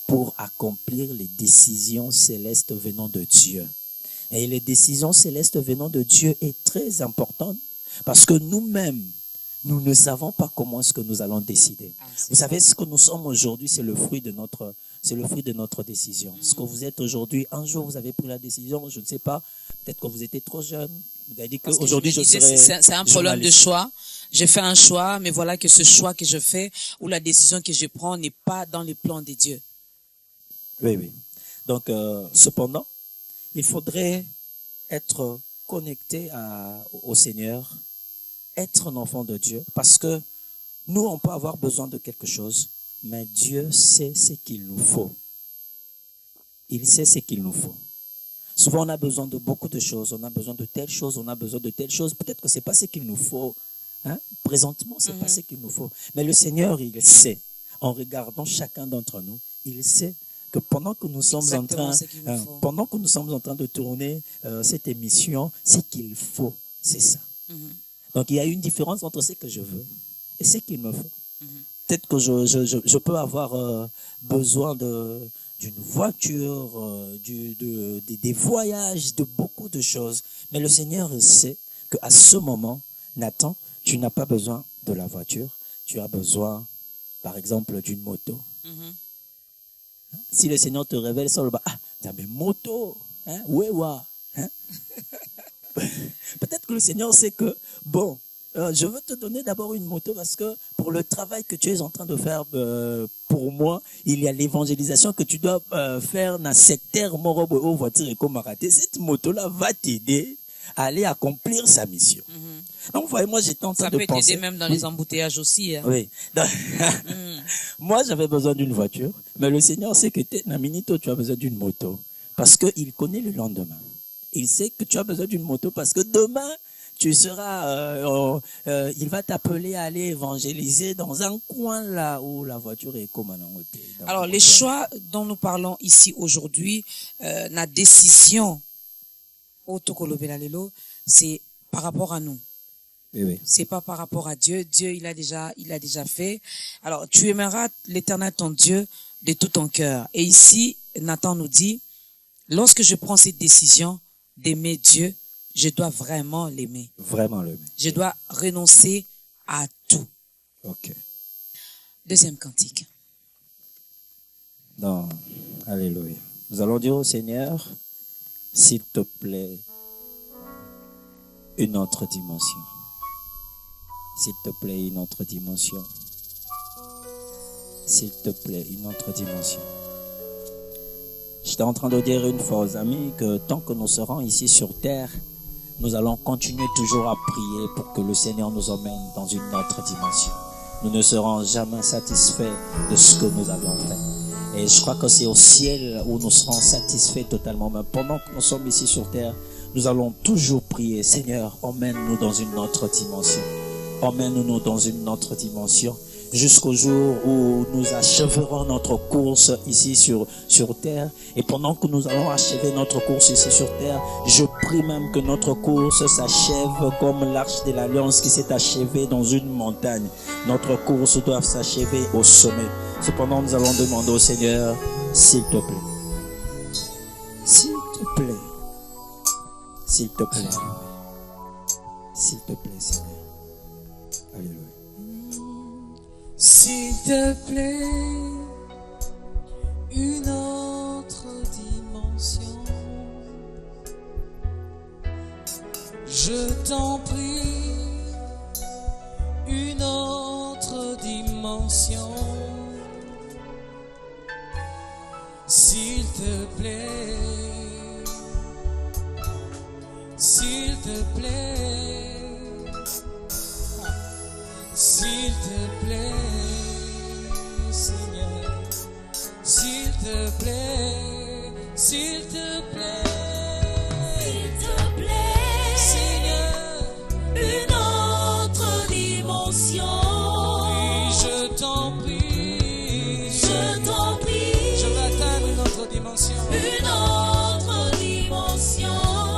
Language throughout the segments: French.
pour accomplir les décisions célestes venant de Dieu. Et les décisions célestes venant de Dieu est très importante parce que nous-mêmes, nous ne savons pas comment est-ce que nous allons décider. Vous savez, ce que nous sommes aujourd'hui, c'est le fruit de notre décision. Ce que vous êtes aujourd'hui, un jour vous avez pris la décision, je ne sais pas, peut-être que vous étiez trop jeune, vous avez dit qu'aujourd'hui je serai c'est un problème de choix. J'ai fait un choix, mais voilà que ce choix que je fais ou la décision que je prends n'est pas dans les plans de Dieu. Oui, oui. Donc, cependant, il faudrait être connecté au Seigneur, être un enfant de Dieu, parce que nous, on peut avoir besoin de quelque chose, mais Dieu sait ce qu'il nous faut. Il sait ce qu'il nous faut. Souvent, on a besoin de beaucoup de choses, on a besoin de telle chose, on a besoin de telle chose. Peut-être que c'est pas ce qu'il nous faut. Hein? Présentement, c'est pas ce qu'il nous faut. Mais le Seigneur, il sait. En regardant chacun d'entre nous, il sait que pendant que nous sommes en train de tourner cette émission, ce qu'il faut, c'est ça. Donc, il y a une différence entre ce que je veux et ce qu'il me faut. Peut-être que je peux avoir besoin d'une voiture, des voyages, de beaucoup de choses. Mais le Seigneur sait qu'à ce moment, Nathan, tu n'as pas besoin de la voiture. Tu as besoin, par exemple, d'une moto. Si le Seigneur te révèle sur le bas, tu as une moto, hein, hein? Peut-être que le Seigneur sait que, bon, je veux te donner d'abord une moto parce que pour le travail que tu es en train de faire pour moi, il y a l'évangélisation que tu dois faire dans le secteur Morobo aux voitures et comme raté. Cette moto-là va t'aider à aller accomplir sa mission. Donc, voyez, moi, j'étais en train de penser. Ça peut t'aider même dans les embouteillages aussi. Hein. Oui. Moi, j'avais besoin d'une voiture, mais le Seigneur sait que Naminito, tu as besoin d'une moto parce qu'il connaît le lendemain. Il sait que tu as besoin d'une moto parce que demain, tu seras, il va t'appeler à aller évangéliser dans un coin là où la voiture est comme un hôtel. Alors, les choix dont nous parlons ici aujourd'hui, la décision, c'est par rapport à nous. Oui. C'est pas par rapport à Dieu. Dieu, il a déjà fait. Alors, tu aimeras l'Éternel ton Dieu de tout ton cœur. Et ici, Nathan nous dit, lorsque je prends cette décision d'aimer Dieu, je dois vraiment l'aimer. Vraiment l'aimer. Je dois renoncer à tout. Ok. Deuxième cantique. Non. Alléluia. Nous allons dire au Seigneur, s'il te plaît, une autre dimension. S'il te plaît, une autre dimension. S'il te plaît, une autre dimension. J'étais en train de dire une fois aux amis que tant que nous serons ici sur terre, nous allons continuer toujours à prier pour que le Seigneur nous emmène dans une autre dimension. Nous ne serons jamais satisfaits de ce que nous avions fait. Et je crois que c'est au ciel où nous serons satisfaits totalement. Mais pendant que nous sommes ici sur terre, nous allons toujours prier, Seigneur, emmène-nous dans une autre dimension. Emmène-nous dans une autre dimension. Jusqu'au jour où nous achèverons notre course ici sur terre. Et pendant que nous allons achever notre course ici sur terre, je prie même que notre course s'achève comme l'arche de l'Alliance qui s'est achevée dans une montagne. Notre course doit s'achever au sommet. Cependant, nous allons demander au Seigneur, s'il te plaît. S'il te plaît. S'il te plaît. S'il te plaît, Seigneur. Alléluia. S'il te plaît, une autre dimension. Je t'en prie, une autre dimension. S'il te plaît, s'il te plaît, s'il te plaît, Seigneur, s'il te plaît, s'il te plaît. Une autre dimension.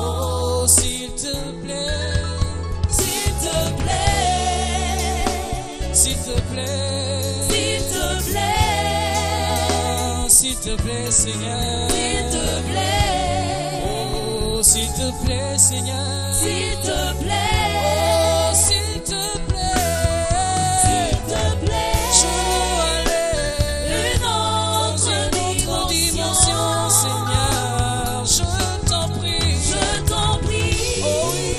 Oh, s'il te plaît, s'il te plaît, s'il te plaît, s'il te plaît, s'il te plaît, Seigneur. S'il te plaît. Oh, s'il te plaît, Seigneur. S'il te plaît. Oh, s'il te plaît. S'il te plaît. Je veux aller Une dans une autre dimension, Seigneur. Je t'en prie. Je t'en prie. Oh oui.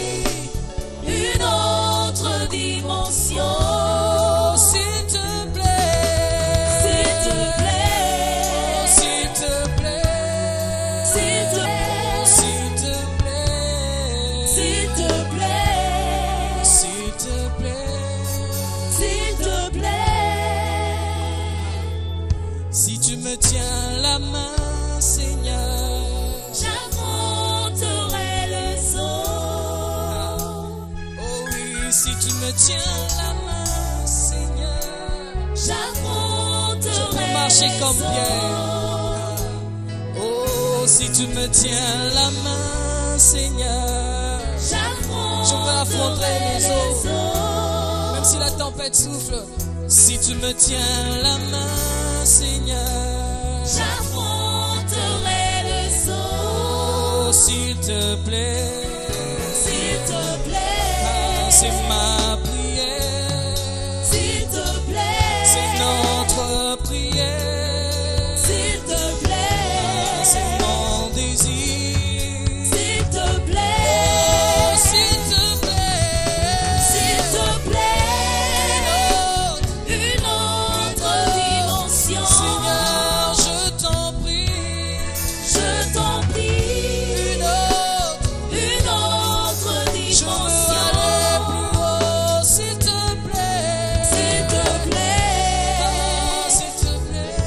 Une autre dimension. Oh, s'il te plaît. S'il te plaît. Oh, s'il te plaît. S'il te Oh, plaît. s'il te plaît. S'il te plaît. S'il te plaît. S'il te plaît. Si tu me tiens la main, Seigneur. J'affronterai le saut. Oh oui, si tu me tiens la main, Seigneur. J'affronterai Je peux marcher le comme saut. Pierre. Oh, si tu me tiens la main, Seigneur. Je veux affronter les eaux. Même si la tempête souffle. Si tu me tiens la main, Seigneur. J'affronterai le saut. Oh, s'il te plaît. S'il te Ah, plaît. c'est ma prière. S'il te plaît. C'est notre prière. S'il te plaît. C'est mon désir. S'il te plaît. Oh, s'il te plaît. S'il te plaît. Une autre dimension. Seigneur, je t'en prie. Je t'en prie. Une autre. Une autre Je veux dimension. aller plus haut. S'il te plaît. S'il te plaît. Oh, s'il te plaît.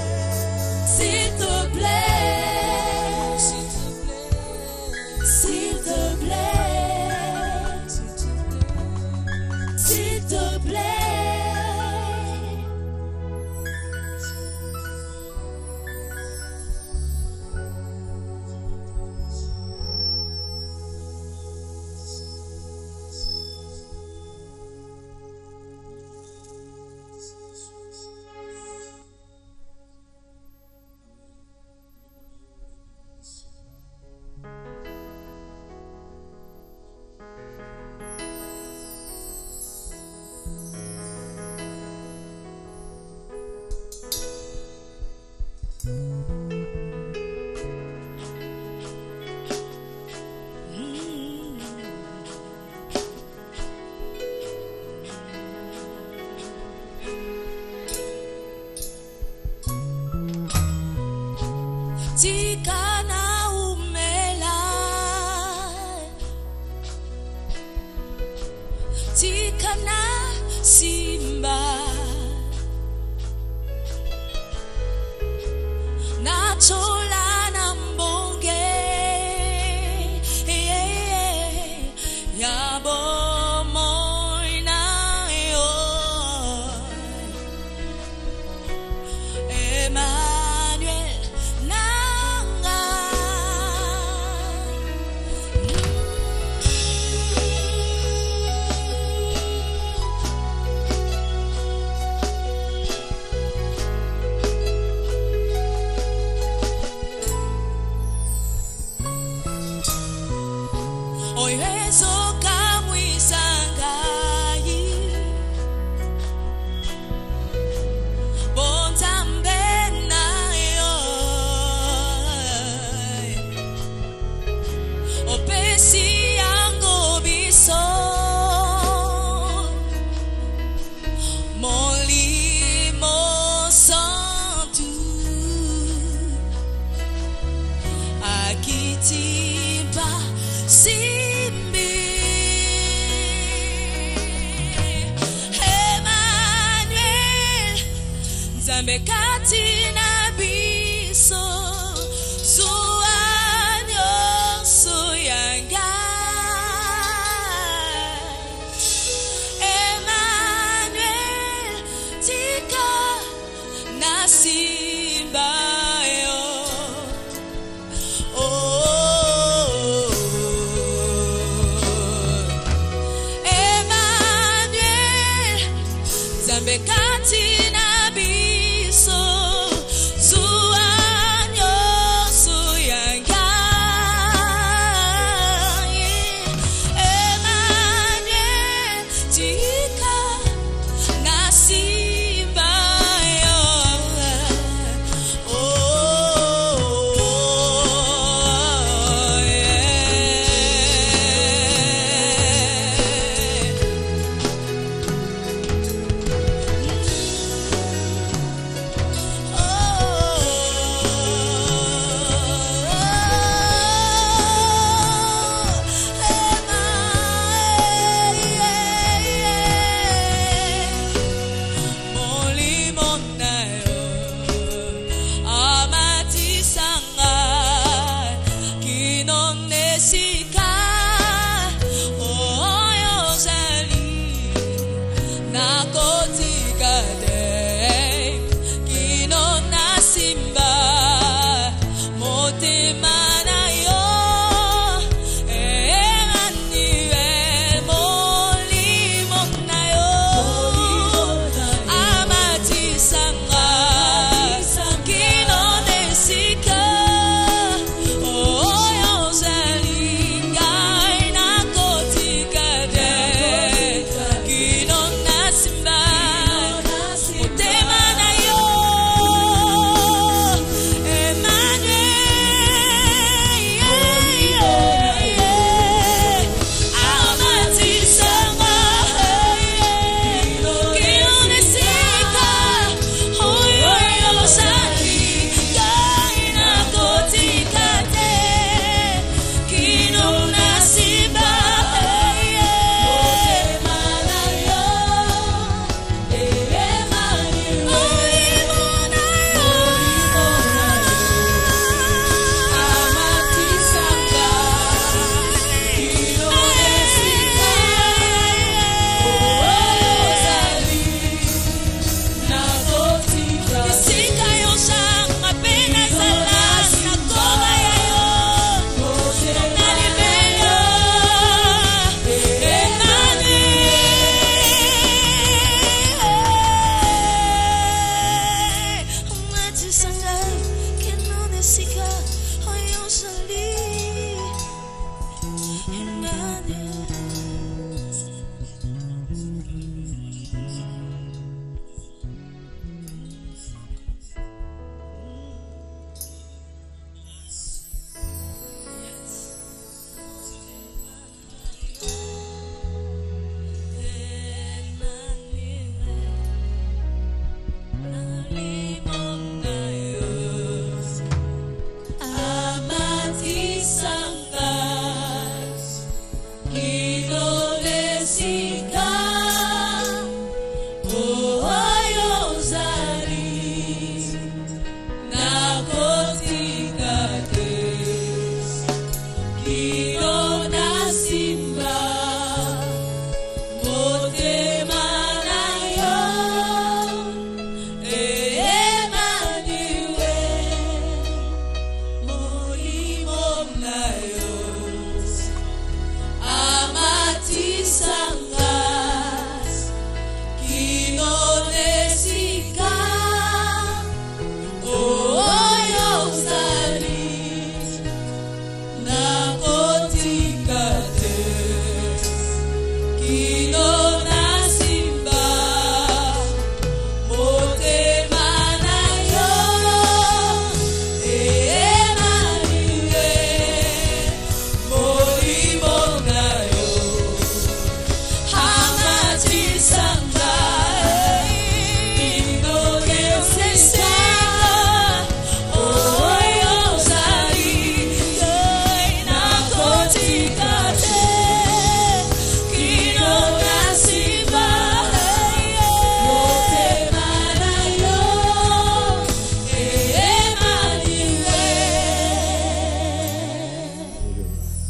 S'il te plaît. S'il te plaît. S'il te plaît. S'il te plaît. Tikana umela. Tikana simba. Nachola nambonge. Yabo moina yo. Emmanuel nanga. Oyezo kamwisangai. Bontambe na yo. Opesi yango biso. Molimo santu. Akitiba simbi. Emmanuel. Nzambe kati na biso. Zuanyo suyanga. Emmanuel. Tika na simba yo. Emmanuel. Nzambe kati na biso.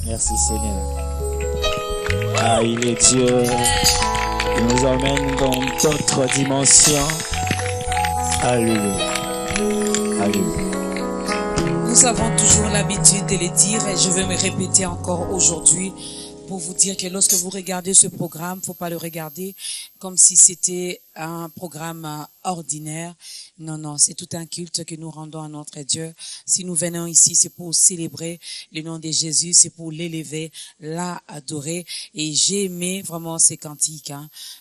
Merci Seigneur. Ah, il est Dieu. Il nous emmène dans d'autres dimensions. Alléluia. Alléluia. Nous avons toujours l'habitude de le dire et je vais me répéter encore aujourd'hui pour vous dire que lorsque vous regardez ce programme, faut pas le regarder comme si c'était un programme ordinaire. Non, non, c'est tout un culte que nous rendons à notre Dieu. Si nous venons ici, c'est pour célébrer le nom de Jésus, c'est pour l'élever, l'adorer. Et j'ai aimé vraiment ces cantiques.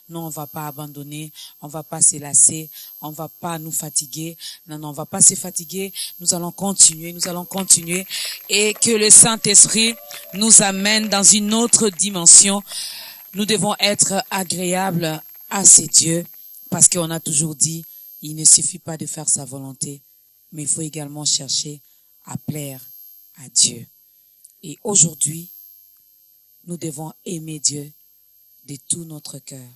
Non, on va pas abandonner, on va pas se lasser, on va pas nous fatiguer. Non, non, on va pas se fatiguer. Nous allons continuer. Et que le Saint-Esprit nous amène dans une autre dimension. Nous devons être agréables à ces dieux parce qu'on a toujours dit, il ne suffit pas de faire sa volonté, mais il faut également chercher à plaire à Dieu. Et aujourd'hui, nous devons aimer Dieu de tout notre cœur.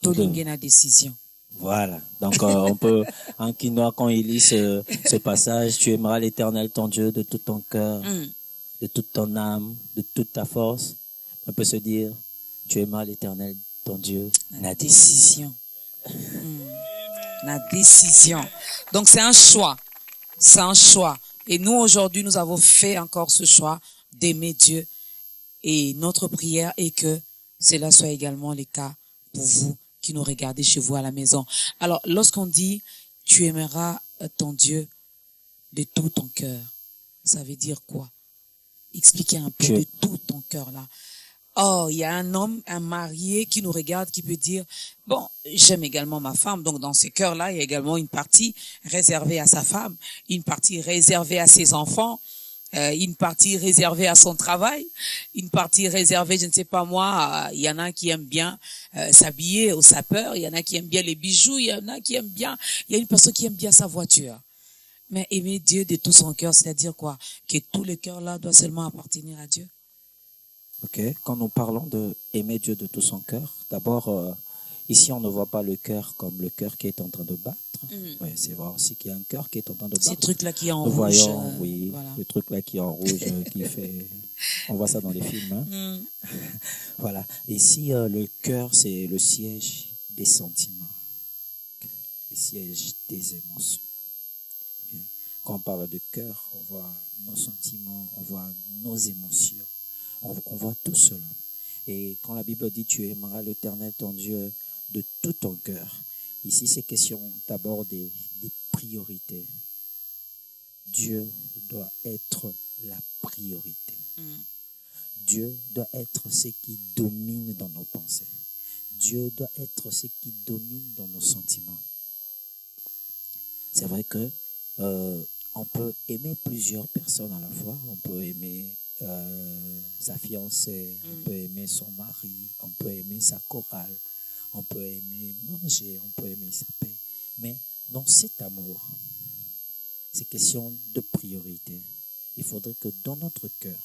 Tolingena décision. Voilà. Donc, on peut, en quinois, quand il lit ce passage, tu aimeras l'Éternel ton Dieu de tout ton cœur, de toute ton âme, de toute ta force. On peut se dire, tu aimeras l'Éternel ton Dieu. La décision. La décision. Donc, c'est un choix. C'est un choix. Et nous, aujourd'hui, nous avons fait encore ce choix d'aimer Dieu. Et notre prière est que cela soit également le cas pour vous qui nous regardez chez vous à la maison. Alors, lorsqu'on dit tu aimeras ton Dieu de tout ton cœur, ça veut dire quoi? Expliquez un peu de tout ton cœur là. Oh, il y a un homme, un marié qui nous regarde, qui peut dire, bon, j'aime également ma femme. Donc, dans ce cœur-là, il y a également une partie réservée à sa femme, une partie réservée à ses enfants, une partie réservée à son travail, une partie réservée, je ne sais pas moi, il y en a qui aiment bien s'habiller au sapeur, il y en a qui aiment bien les bijoux, il y en a qui aiment bien, il y a une personne qui aime bien sa voiture. Mais aimer Dieu de tout son cœur, c'est-à-dire quoi? Que tout le cœur là doit seulement appartenir à Dieu. Ok. Quand nous parlons de aimer Dieu de tout son cœur, d'abord, ici on ne voit pas le cœur comme le cœur qui est en train de battre. Ouais, c'est vrai aussi qu'il y a un cœur qui est en train de battre. Ces trucs-là qui est en nous rouge. Voyons, oui, Voilà. le truc là qui est en rouge, qui fait. On voit ça dans les films. Voilà. Ici, le cœur, c'est le siège des sentiments, le siège des émotions. Quand on parle de cœur, on voit nos sentiments, on voit nos émotions. On voit tout cela. Et quand la Bible dit tu aimeras l'Éternel ton Dieu de tout ton cœur, ici c'est question d'abord des priorités. Dieu doit être la priorité. Mhm. Dieu doit être ce qui domine dans nos pensées. Dieu doit être ce qui domine dans nos sentiments. C'est vrai que on peut aimer plusieurs personnes à la fois. On peut aimer sa fiancée, on peut aimer son mari, on peut aimer sa chorale, on peut aimer manger, on peut aimer sa paix. Mais dans cet amour, c'est question de priorité. Il faudrait que dans notre cœur,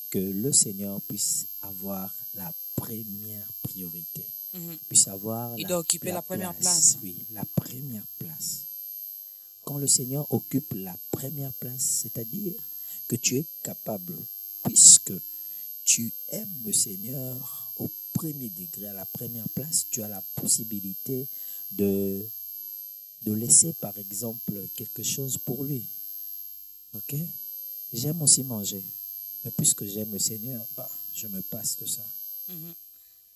que le Seigneur puisse avoir la première priorité. Mhm. Puisse avoir Il doit occuper la première place. Oui, la première place. Quand le Seigneur occupe la première place, c'est-à-dire que tu es capable, puisque tu aimes le Seigneur au premier degré, à la première place, tu as la possibilité de laisser, par exemple, quelque chose pour lui. Ok? J'aime aussi manger. Mais puisque j'aime le Seigneur, je me passe de ça. Mhm.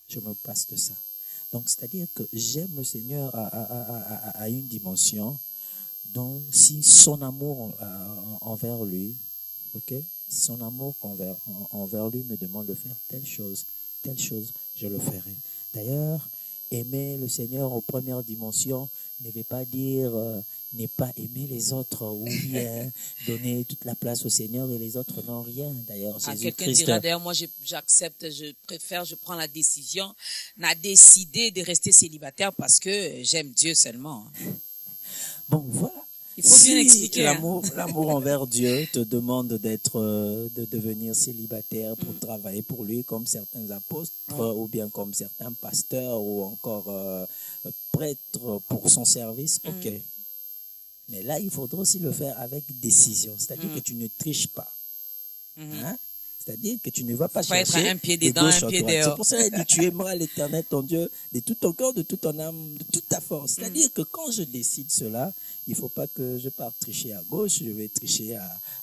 Je me passe de ça. Donc, c'est-à-dire que j'aime le Seigneur à une dimension. Donc, si son amour envers lui, ok, son amour envers lui me demande de faire telle chose, je le ferai. D'ailleurs, aimer le Seigneur aux premières dimensions ne veut pas dire ne pas aimer les autres ou bien donner toute la place au Seigneur et les autres n'ont rien. D'ailleurs, Quelqu'un Jésus-Christ... dira, d'ailleurs, moi, j'accepte, je préfère, je prends la décision, n'a décidé de rester célibataire parce que j'aime Dieu seulement. Bon, voilà. Il faut bien expliquer. L'amour envers Dieu te demande de devenir célibataire pour travailler pour lui, comme certains apôtres ou bien comme certains pasteurs ou encore prêtres pour son service. Ok. Mais là, il faudra aussi le faire avec décision. C'est-à-dire que tu ne triches pas. Hein? C'est-à-dire que tu ne vas pas chercher être un pied dedans, un pied dehors. C'est pour ça qu'il dit, tu aimeras l'Éternel, ton Dieu, de tout ton corps, de toute ton âme, de toute ta force. C'est-à-dire que quand je décide cela, il ne faut pas que je parte tricher à gauche, je vais tricher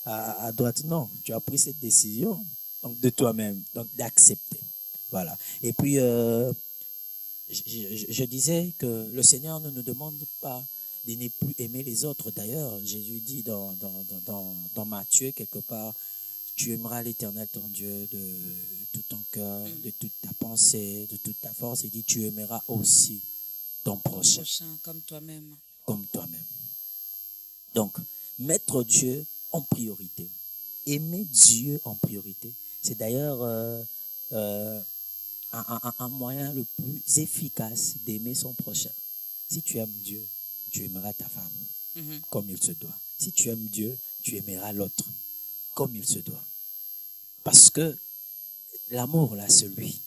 à droite. Non, tu as pris cette décision donc de toi-même, donc d'accepter. Voilà. Et puis, je disais que le Seigneur ne nous demande pas de ne plus aimer les autres. D'ailleurs, Jésus dit dans Matthieu, quelque part, tu aimeras l'Éternel, ton Dieu, de tout ton cœur, de toute ta pensée, de toute ta force. Il dit, tu aimeras aussi ton prochain. Comme toi-même. Comme toi-même. Donc, mettre Dieu en priorité. Aimer Dieu en priorité. C'est d'ailleurs un moyen le plus efficace d'aimer son prochain. Si tu aimes Dieu, tu aimeras ta femme comme il se doit. Si tu aimes Dieu, tu aimeras l'autre comme il se doit. Parce que l'amour, là, c'est lui.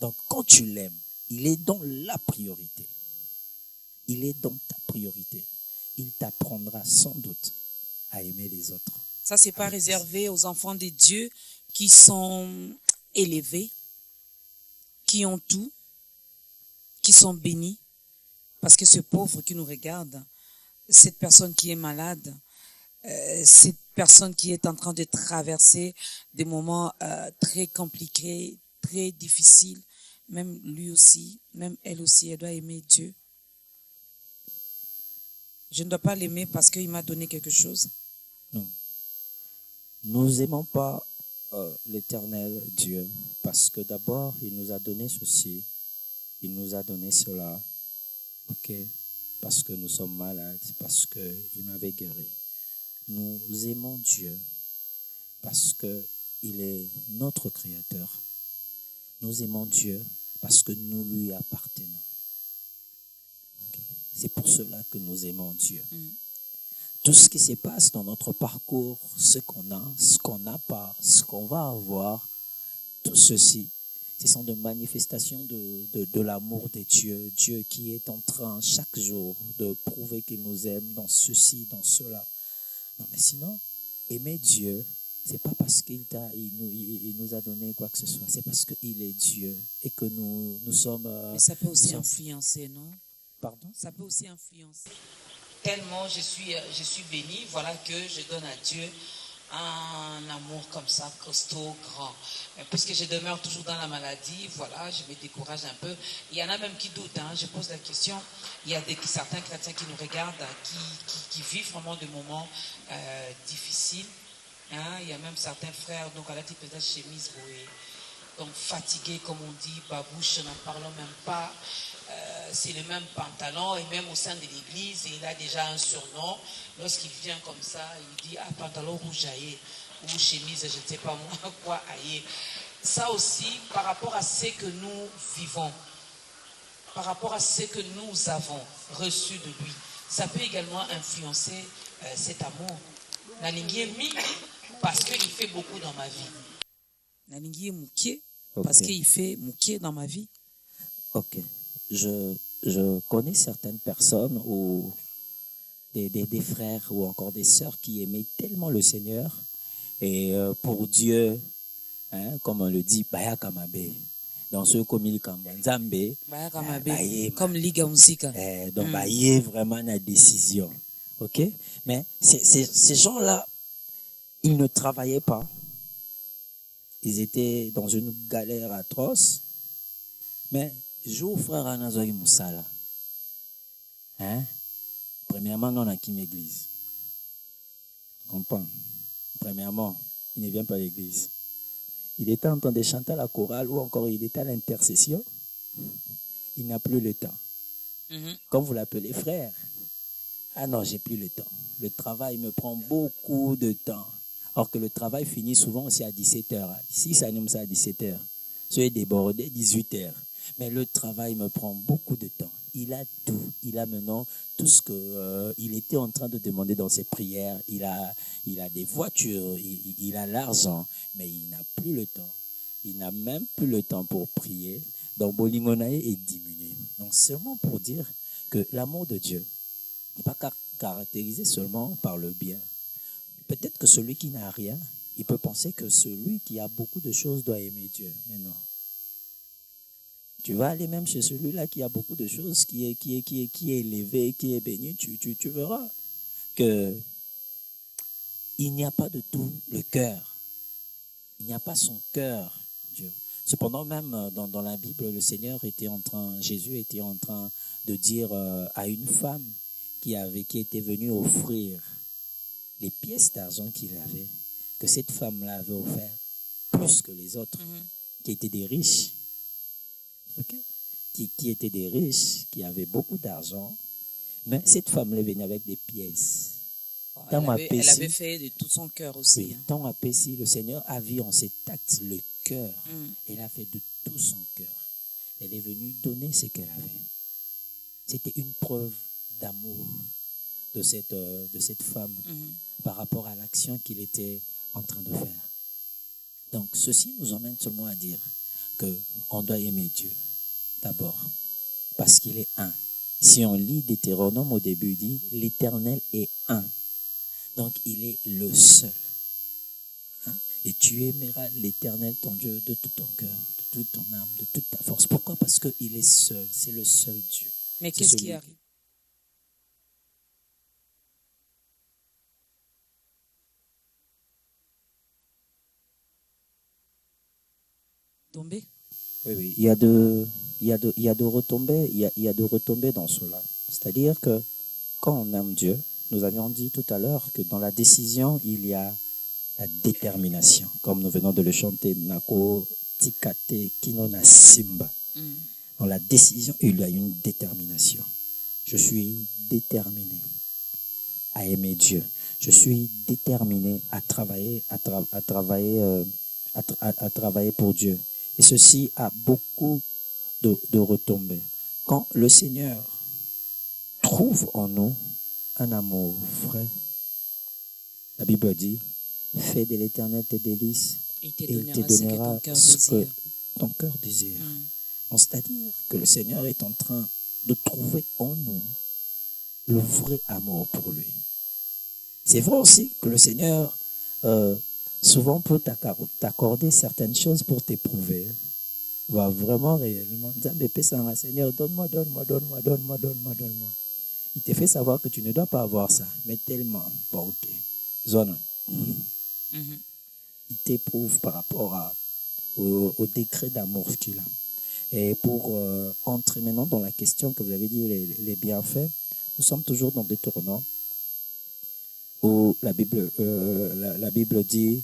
Donc, quand tu l'aimes, il est dans la priorité. Il est dans ta priorité. Il t'apprendra sans doute à aimer les autres. Ça, c'est pas réservé aux enfants de Dieu qui sont élevés, qui ont tout, qui sont bénis. Parce que ce pauvre qui nous regarde, cette personne qui est malade, cette personne qui est en train de traverser des moments très compliqués, très difficiles, même lui aussi, même elle aussi, elle doit aimer Dieu. Je ne dois pas l'aimer parce qu'il m'a donné quelque chose. Non. Nous n'aimons pas l'Éternel Dieu parce que d'abord, il nous a donné ceci, il nous a donné cela, ok, parce que nous sommes malades, parce qu'il m'avait guéri. Nous aimons Dieu parce qu'il est notre Créateur. Nous aimons Dieu parce que nous lui appartenons. Okay? C'est pour cela que nous aimons Dieu. Tout ce qui se passe dans notre parcours, ce qu'on a, ce qu'on n'a pas, ce qu'on va avoir, tout ceci, ce sont des manifestations de l'amour de Dieu. Dieu qui est en train chaque jour de prouver qu'il nous aime dans ceci, dans cela. Non, mais sinon, aimer Dieu, c'est pas parce qu'il nous a donné quoi que ce soit, c'est parce qu'il est Dieu et que nous sommes... Mais ça peut aussi influencer, non? Pardon? Ça peut aussi influencer. Tellement je suis bénie, voilà que je donne à Dieu un amour comme ça, costaud, grand. Mais puisque je demeure toujours dans la maladie, voilà, je me décourage un peu. Il y en a même qui doutent, hein, je pose la question. Il y a certains chrétiens qui nous regardent, qui vivent vraiment des moments difficiles. Hein. Il y a même certains frères, donc à la type de chemise, donc fatigués, comme on dit, babouche, n'en parlons même pas. C'est le même pantalon, et même au sein de l'église, il a déjà un surnom. Lorsqu'il vient comme ça, il dit, ah, pantalon rouge aillé, ou chemise, je ne sais pas moi, quoi aillé. Ça aussi, par rapport à ce que nous vivons, par rapport à ce que nous avons reçu de lui, ça peut également influencer cet amour. Nalingi mi, parce qu'il fait beaucoup dans ma vie. Nalingi mouké, parce qu'il fait mouké dans ma vie. Ok. Je connais certaines personnes ou des frères ou encore des sœurs qui aimaient tellement le Seigneur et pour Dieu, hein, comme on le dit, Baya Kamabe, dans ce comme il Kambwanzambe, comme Liga Musika. Donc Baye vraiment la décision, ok. Mais ces gens-là, ils ne travaillaient pas, ils étaient dans une galère atroce, mais jour frère Anazoï Moussala. Hein? Premièrement, non, on a qui l'église. Comprends? Premièrement, il ne vient pas à l'église. Il était en train de chanter à la chorale ou encore il était à l'intercession. Il n'a plus le temps. Comme vous l'appelez frère. Ah non, j'ai plus le temps. Le travail me prend beaucoup de temps. Or que le travail finit souvent aussi à 17h. Ici, ça nous ça à 17h. Soyez débordé, 18h. Mais le travail me prend beaucoup de temps. Il a tout. Il a maintenant tout ce que il était en train de demander dans ses prières. Il a des voitures, il a l'argent, mais il n'a plus le temps. Il n'a même plus le temps pour prier. Donc, Bolingonae est diminué. Donc, seulement pour dire que l'amour de Dieu n'est pas caractérisé seulement par le bien. Peut-être que celui qui n'a rien, il peut penser que celui qui a beaucoup de choses doit aimer Dieu. Mais non. Tu vas aller même chez celui-là qui a beaucoup de choses, qui est élevé, qui est béni, tu verras que il n'y a pas de tout le cœur. Il n'y a pas son cœur, Dieu. Cependant, même dans la Bible, le Seigneur Jésus était en train de dire à une femme qui était venue offrir les pièces d'argent qu'il avait, que cette femme-là avait offert plus que les autres, qui étaient des riches. Okay. Qui étaient des riches, qui avaient beaucoup d'argent, mais cette femme-là venait avec des pièces. Elle avait fait de tout son cœur aussi. Oui, tant à Pessi, le Seigneur a vu en cet acte le cœur. Elle a fait de tout son cœur. Elle est venue donner ce qu'elle avait. C'était une preuve d'amour de cette femme par rapport à l'action qu'il était en train de faire. Donc, ceci nous emmène seulement à dire qu'on doit aimer Dieu d'abord, parce qu'il est un. Si on lit Deutéronome au début, il dit l'Éternel est un. Donc il est le seul. Hein? Et tu aimeras l'Éternel, ton Dieu, de tout ton cœur, de toute ton âme, de toute ta force. Pourquoi? Parce qu'il est seul, c'est le seul Dieu. Mais qu'est-ce qui arrive? Tombé? Oui, il y a de retombées, il y a de retombées dans cela. C'est-à-dire que quand on aime Dieu, nous avions dit tout à l'heure que dans la décision, il y a la détermination. Comme nous venons de le chanter, Nako Tikate Kinona Simba. Dans la décision, il y a une détermination. Je suis déterminé à aimer Dieu. Je suis déterminé à travailler pour Dieu. Et ceci a beaucoup de retombées. Quand le Seigneur trouve en nous un amour vrai, la Bible dit, fais de l'Éternel tes délices et il te donnera ce que ton cœur désire. Donc, c'est-à-dire que le Seigneur est en train de trouver en nous le vrai amour pour lui. C'est vrai aussi que le Seigneur souvent peut t'accorder certaines choses pour t'éprouver. Va vraiment réellement dire, Seigneur, donne-moi. Il te fait savoir que tu ne dois pas avoir ça, mais tellement. Bon, ok. Zone. Il t'éprouve par rapport au degré d'amour qu'il a. Et pour entrer maintenant dans la question que vous avez dit, les bienfaits, nous sommes toujours dans Deutéronome, où la Bible dit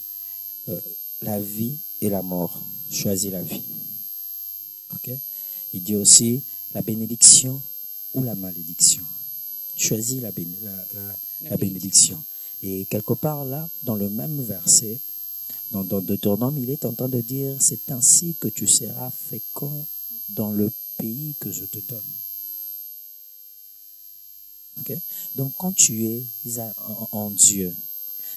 la vie et la mort. Choisis la vie. Okay? Il dit aussi la bénédiction ou la malédiction. Choisis la bénédiction. Et quelque part là, dans le même verset, dans Deutéronome, il est en train de dire, c'est ainsi que tu seras fécond dans le pays que je te donne. Okay? Donc quand tu es en Dieu,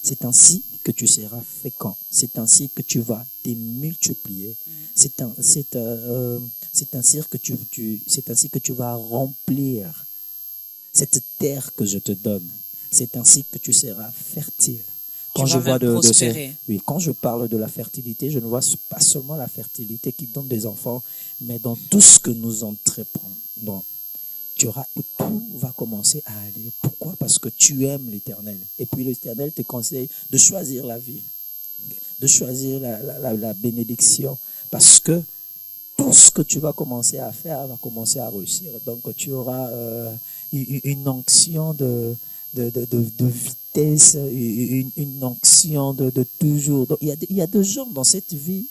c'est ainsi que tu seras fécond. C'est ainsi que tu vas te multiplier. C'est ainsi que tu vas remplir cette terre que je te donne. C'est ainsi que tu seras fertile. Quand quand je parle de la fertilité, je ne vois pas seulement la fertilité qui donne des enfants, mais dans tout ce que nous entreprenons. Tout va commencer à aller. Pourquoi? Parce que tu aimes l'Éternel. Et puis l'Éternel te conseille de choisir la vie, de choisir la bénédiction. Parce que tout ce que tu vas commencer à faire va commencer à réussir. Donc tu auras une onction de vitesse, une onction de toujours. Donc, il y a des gens dans cette vie,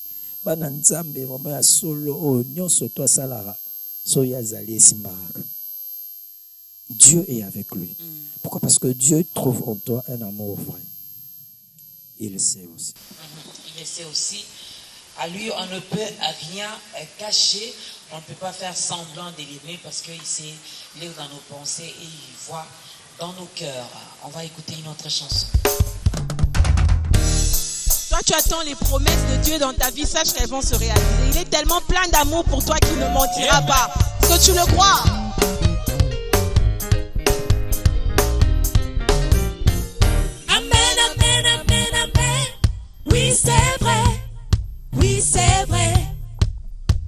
Dieu est avec lui. Pourquoi? Parce que Dieu trouve en toi un amour vrai. Il le sait aussi. Il le sait aussi. À lui, on ne peut rien cacher. On ne peut pas faire semblant de l'aimer parce qu'il sait, il est dans nos pensées et il voit dans nos cœurs. On va écouter une autre chanson. Toi, tu attends les promesses de Dieu dans ta vie, sache qu'elles vont se réaliser. Il est tellement plein d'amour pour toi qu'il ne mentira pas. Est-ce que tu le crois? Amen, amen, amen, amen. Oui, c'est vrai. Oui, c'est vrai.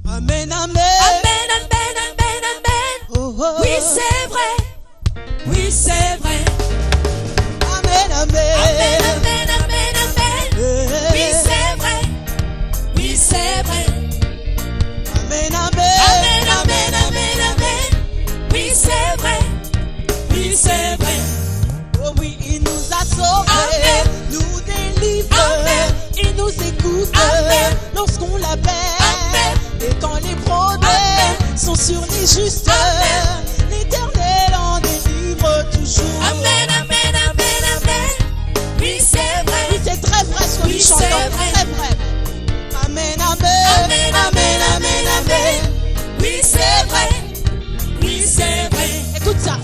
Amen, amen. Amen, amen, amen, amen. Oh, oh. Oui, c'est vrai. Oui, c'est vrai. Amen, amen. Amen, amen, amen, amen. Oui, c'est vrai. Oui, c'est vrai. Amen, amen. Amen, amen, amen, amen. Oui, c'est vrai. Oui, c'est vrai. Oh oui, il nous a sauvés, Amen. nous délivre, Amen. il nous écoute Amen. lorsqu'on l'appelle. Amen. Et quand les problèmes sont sur les justes, Amen. l'Éternel en délivre toujours. Amen, amen, amen, amen. Oui, c'est vrai. Oui, c'est très vrai ce que Oui, nous c'est chantons, vrai. très vrai. Amen, amen. Amen, amen, amen, amen. Oui, c'est vrai. Oui, c'est vrai. Écoute ça.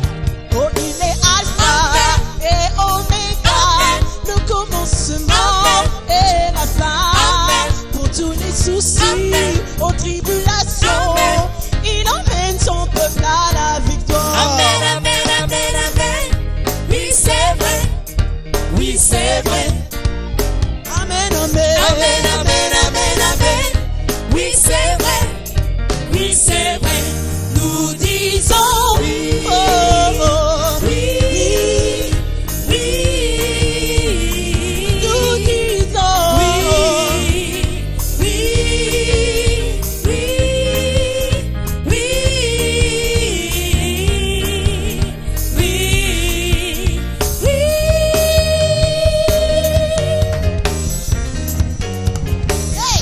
Oh, il est Alpha Amen. et Oméga, Amen. le commencement Amen. et la fin. Amen. Pour tous les soucis, Amen. aux tribulations, Amen. il emmène son peuple à la victoire. Amen, amen, amen, amen. Oui, c'est vrai. Oui, c'est vrai. Amen, amen. Amen, amen, amen, amen. Oui, c'est vrai. Oui, c'est vrai. Nous disons oui. Oh, oh. Oui. Oui. Nous disons Oui. Oui. Oui. Oui. Oui. Oui. Hey!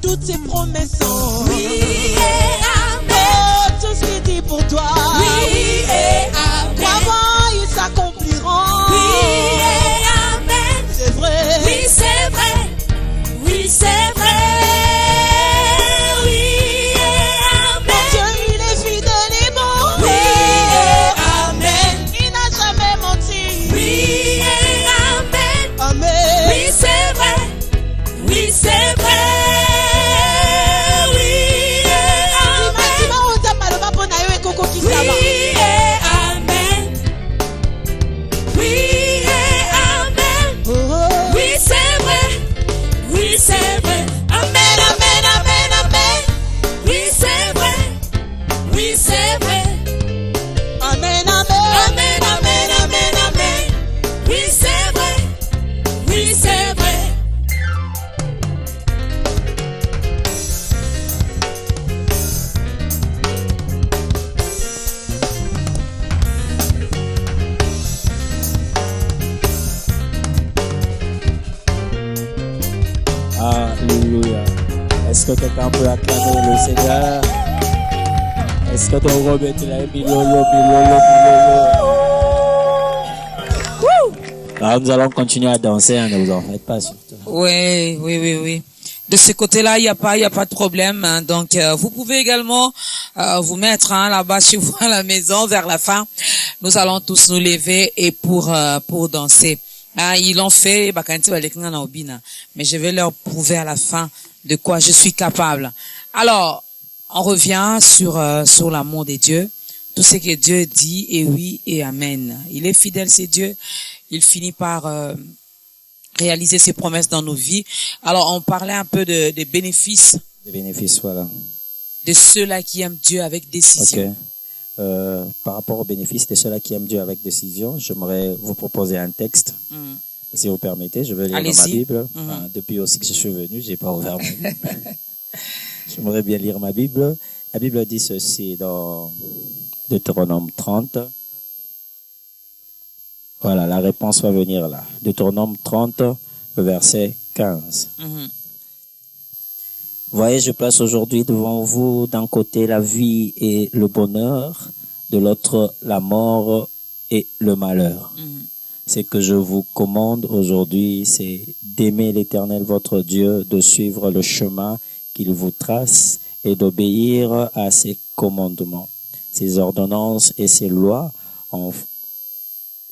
Toutes ces promesses sont Oui et amen. oh, tout ce qui est dit pour toi. Oui et amen. Crois-moi, ils s'accompliront. Oui et amen. C'est vrai. Oui, c'est vrai. Oui, c'est vrai. Oui et Mon amen. Dieu, il est fidèle et bon. Oui et amen. Il n'a jamais menti. Oui et amen. Amen. Oui, c'est vrai. Oui, c'est vrai. Est-ce que quelqu'un peut acclamer le Seigneur? Est-ce que tu peux remettre la milolo? Alors, nous allons continuer à danser, hein, ne vous en faites pas surtout. Oui. De ce côté-là, il y a pas de problème. Hein. Donc, vous pouvez également vous mettre là-bas chez vous à la maison vers la fin. Nous allons tous nous lever et pour danser. Ah, ils l'ont fait, mais je vais leur prouver à la fin de quoi je suis capable. Alors, on revient sur l'amour de Dieu. Tout ce que Dieu dit est oui et amen. Il est fidèle, c'est Dieu. Il finit par réaliser ses promesses dans nos vies. Alors, on parlait un peu des bénéfices. Des bénéfices, voilà. De ceux-là qui aiment Dieu avec décision. Ok. Par rapport aux bénéfices de ceux-là qui aiment Dieu avec décision, j'aimerais vous proposer un texte. Si vous permettez, je vais lire dans ma Bible. Depuis aussi que je suis venu, j'ai pas ouvert ma Bible. J'aimerais bien lire ma Bible. La Bible dit ceci dans Deutéronome 30. Voilà, la réponse va venir là. Deutéronome 30, verset 15. Voyez, je place aujourd'hui devant vous d'un côté la vie et le bonheur, de l'autre la mort et le malheur. Ce que je vous commande aujourd'hui, c'est d'aimer l'Éternel votre Dieu, de suivre le chemin qu'il vous trace et d'obéir à ses commandements, ses ordonnances et ses lois.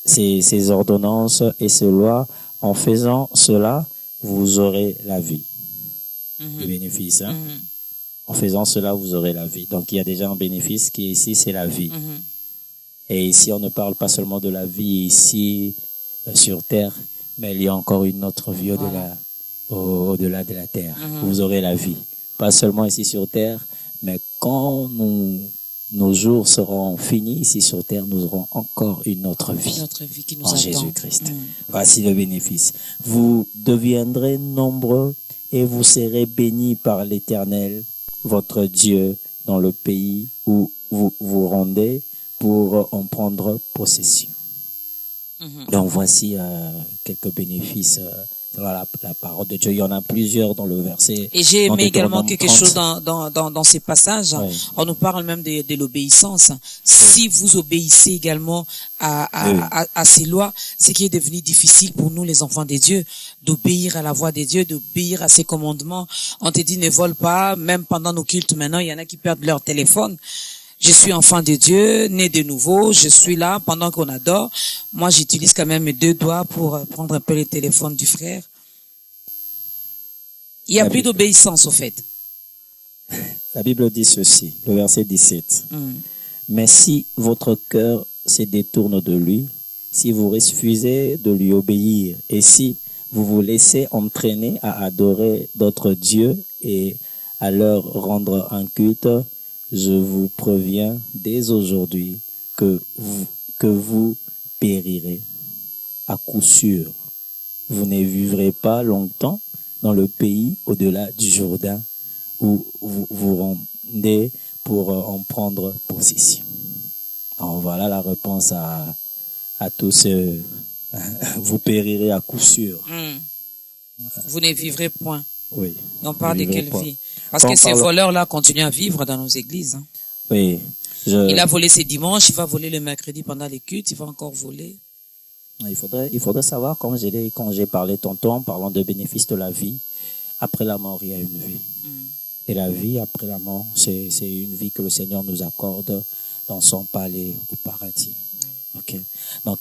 Ces ordonnances et ces lois, en faisant cela, vous aurez la vie. Le bénéfice, hein? En faisant cela, vous aurez la vie. Donc, il y a déjà un bénéfice qui est ici, c'est la vie. Et ici, on ne parle pas seulement de la vie ici, sur terre, mais il y a encore une autre vie au-delà de la terre. Vous aurez la vie. Pas seulement ici sur terre, mais quand nos jours seront finis ici sur terre, nous aurons encore une autre vie. Notre vie qui nous en attend. Jésus-Christ. Voici le bénéfice. Vous deviendrez nombreux et vous serez bénis par l'Éternel, votre Dieu, dans le pays où vous vous rendez pour en prendre possession. Donc voici quelques bénéfices dans la parole de Dieu. Il y en a plusieurs dans le verset. Et j'ai aimé également quelque 30. chose dans ces passages. Oui. On nous parle même de l'obéissance. Si vous obéissez également à ces lois, ce qui est devenu difficile pour nous, les enfants de Dieu, d'obéir à la voix de Dieu, d'obéir à ses commandements. On te dit ne vole pas, même pendant nos cultes maintenant, il y en a qui perdent leur téléphone. Je suis enfant de Dieu, né de nouveau, je suis là pendant qu'on adore. Moi, j'utilise quand même mes deux doigts pour prendre un peu le téléphone du frère. Il n'y a plus d'obéissance, au fait. La Bible dit ceci, le verset 17. Mais si votre cœur se détourne de lui, si vous refusez de lui obéir, et si vous vous laissez entraîner à adorer d'autres dieux et à leur rendre un culte, je vous préviens dès aujourd'hui que vous périrez à coup sûr. Vous ne vivrez pas longtemps dans le pays au-delà du Jourdain où vous vous rendez pour en prendre possession. Alors voilà la réponse à tous ceux. Vous périrez à coup sûr. Vous ne vivrez point. Oui. On parle de quelle point. vie? Parce que ces voleurs-là continuent à vivre dans nos églises. Hein. Oui. Il a volé ce dimanche, il va voler le mercredi pendant les cultes, il va encore voler. Il faudrait savoir, quand j'ai parlé tantôt en parlant de bénéfices de la vie, après la mort, il y a une vie. Et la vie après la mort, c'est une vie que le Seigneur nous accorde dans son palais au paradis. Ok. Donc,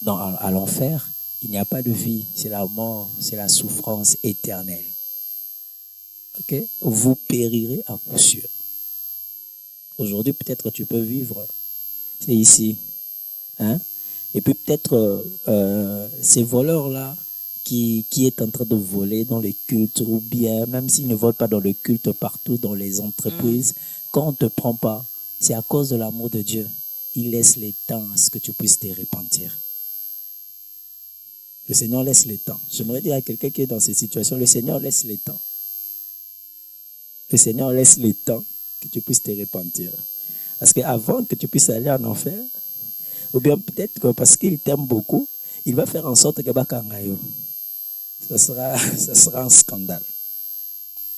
à l'enfer, il n'y a pas de vie, c'est la mort, c'est la souffrance éternelle. Ok. Vous périrez à coup sûr. Aujourd'hui, peut-être tu peux vivre, c'est ici, hein. Et puis peut-être ces voleurs-là qui est en train de voler dans les cultes, ou bien même s'ils ne volent pas dans le culte, partout dans les entreprises, quand on ne te prend pas, c'est à cause de l'amour de Dieu. Il laisse le temps à ce que tu puisses te repentir. Le Seigneur laisse le temps. J'aimerais dire à quelqu'un qui est dans ces situations, le Seigneur laisse le temps. Le Seigneur laisse le temps que tu puisses te repentir. Parce qu'avant que tu puisses aller en enfer, ou bien peut-être que parce qu'il t'aime beaucoup, il va faire en sorte que ça sera un scandale.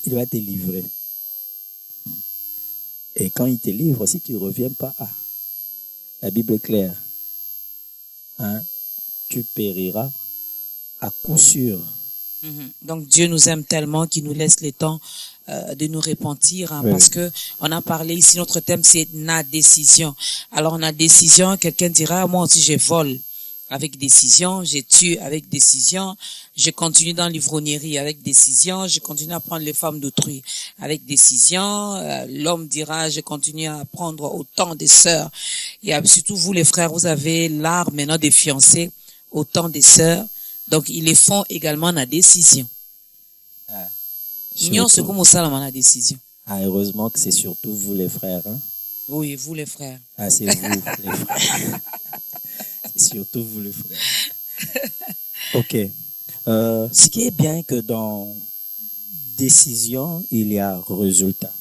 il va te livrer. Et quand il te livre, si tu ne reviens pas, la Bible est claire. Hein, tu périras à coup sûr. Donc Dieu nous aime tellement qu'il nous laisse le temps de nous repentir, Oui. parce que on a parlé ici, notre thème c'est na décision. Alors on a décision, quelqu'un dira moi aussi je vole avec décision, je tue avec décision, je continue dans l'ivrognerie avec décision, je continue à prendre les femmes d'autrui avec décision, l'homme dira je continue à prendre autant des sœurs. Et surtout vous les frères, vous avez l'art maintenant des fiancés, autant des sœurs. Donc, ils les font également la décision. Nous, c'est comme ça, la décision. Heureusement que c'est surtout vous les frères. Hein? Oui, vous les frères. C'est vous les frères. C'est surtout vous les frères. Ok. Ce qui est bien que dans décision, il y a résultat.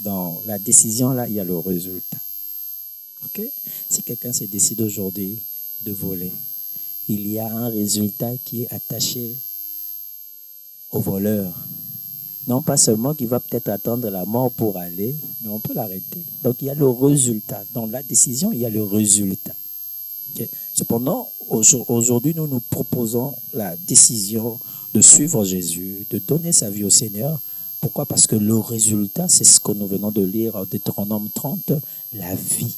Dans la décision, là, il y a le résultat. Ok? Si quelqu'un se décide aujourd'hui de voler, il y a un résultat qui est attaché au voleur. Non pas seulement qu'il va peut-être attendre la mort pour aller, mais on peut l'arrêter. Donc il y a le résultat. Dans la décision, il y a le résultat. Okay. Cependant, aujourd'hui, nous nous proposons la décision de suivre Jésus, de donner sa vie au Seigneur. Pourquoi? Parce que le résultat, c'est ce que nous venons de lire en Deutéronome 30, la vie.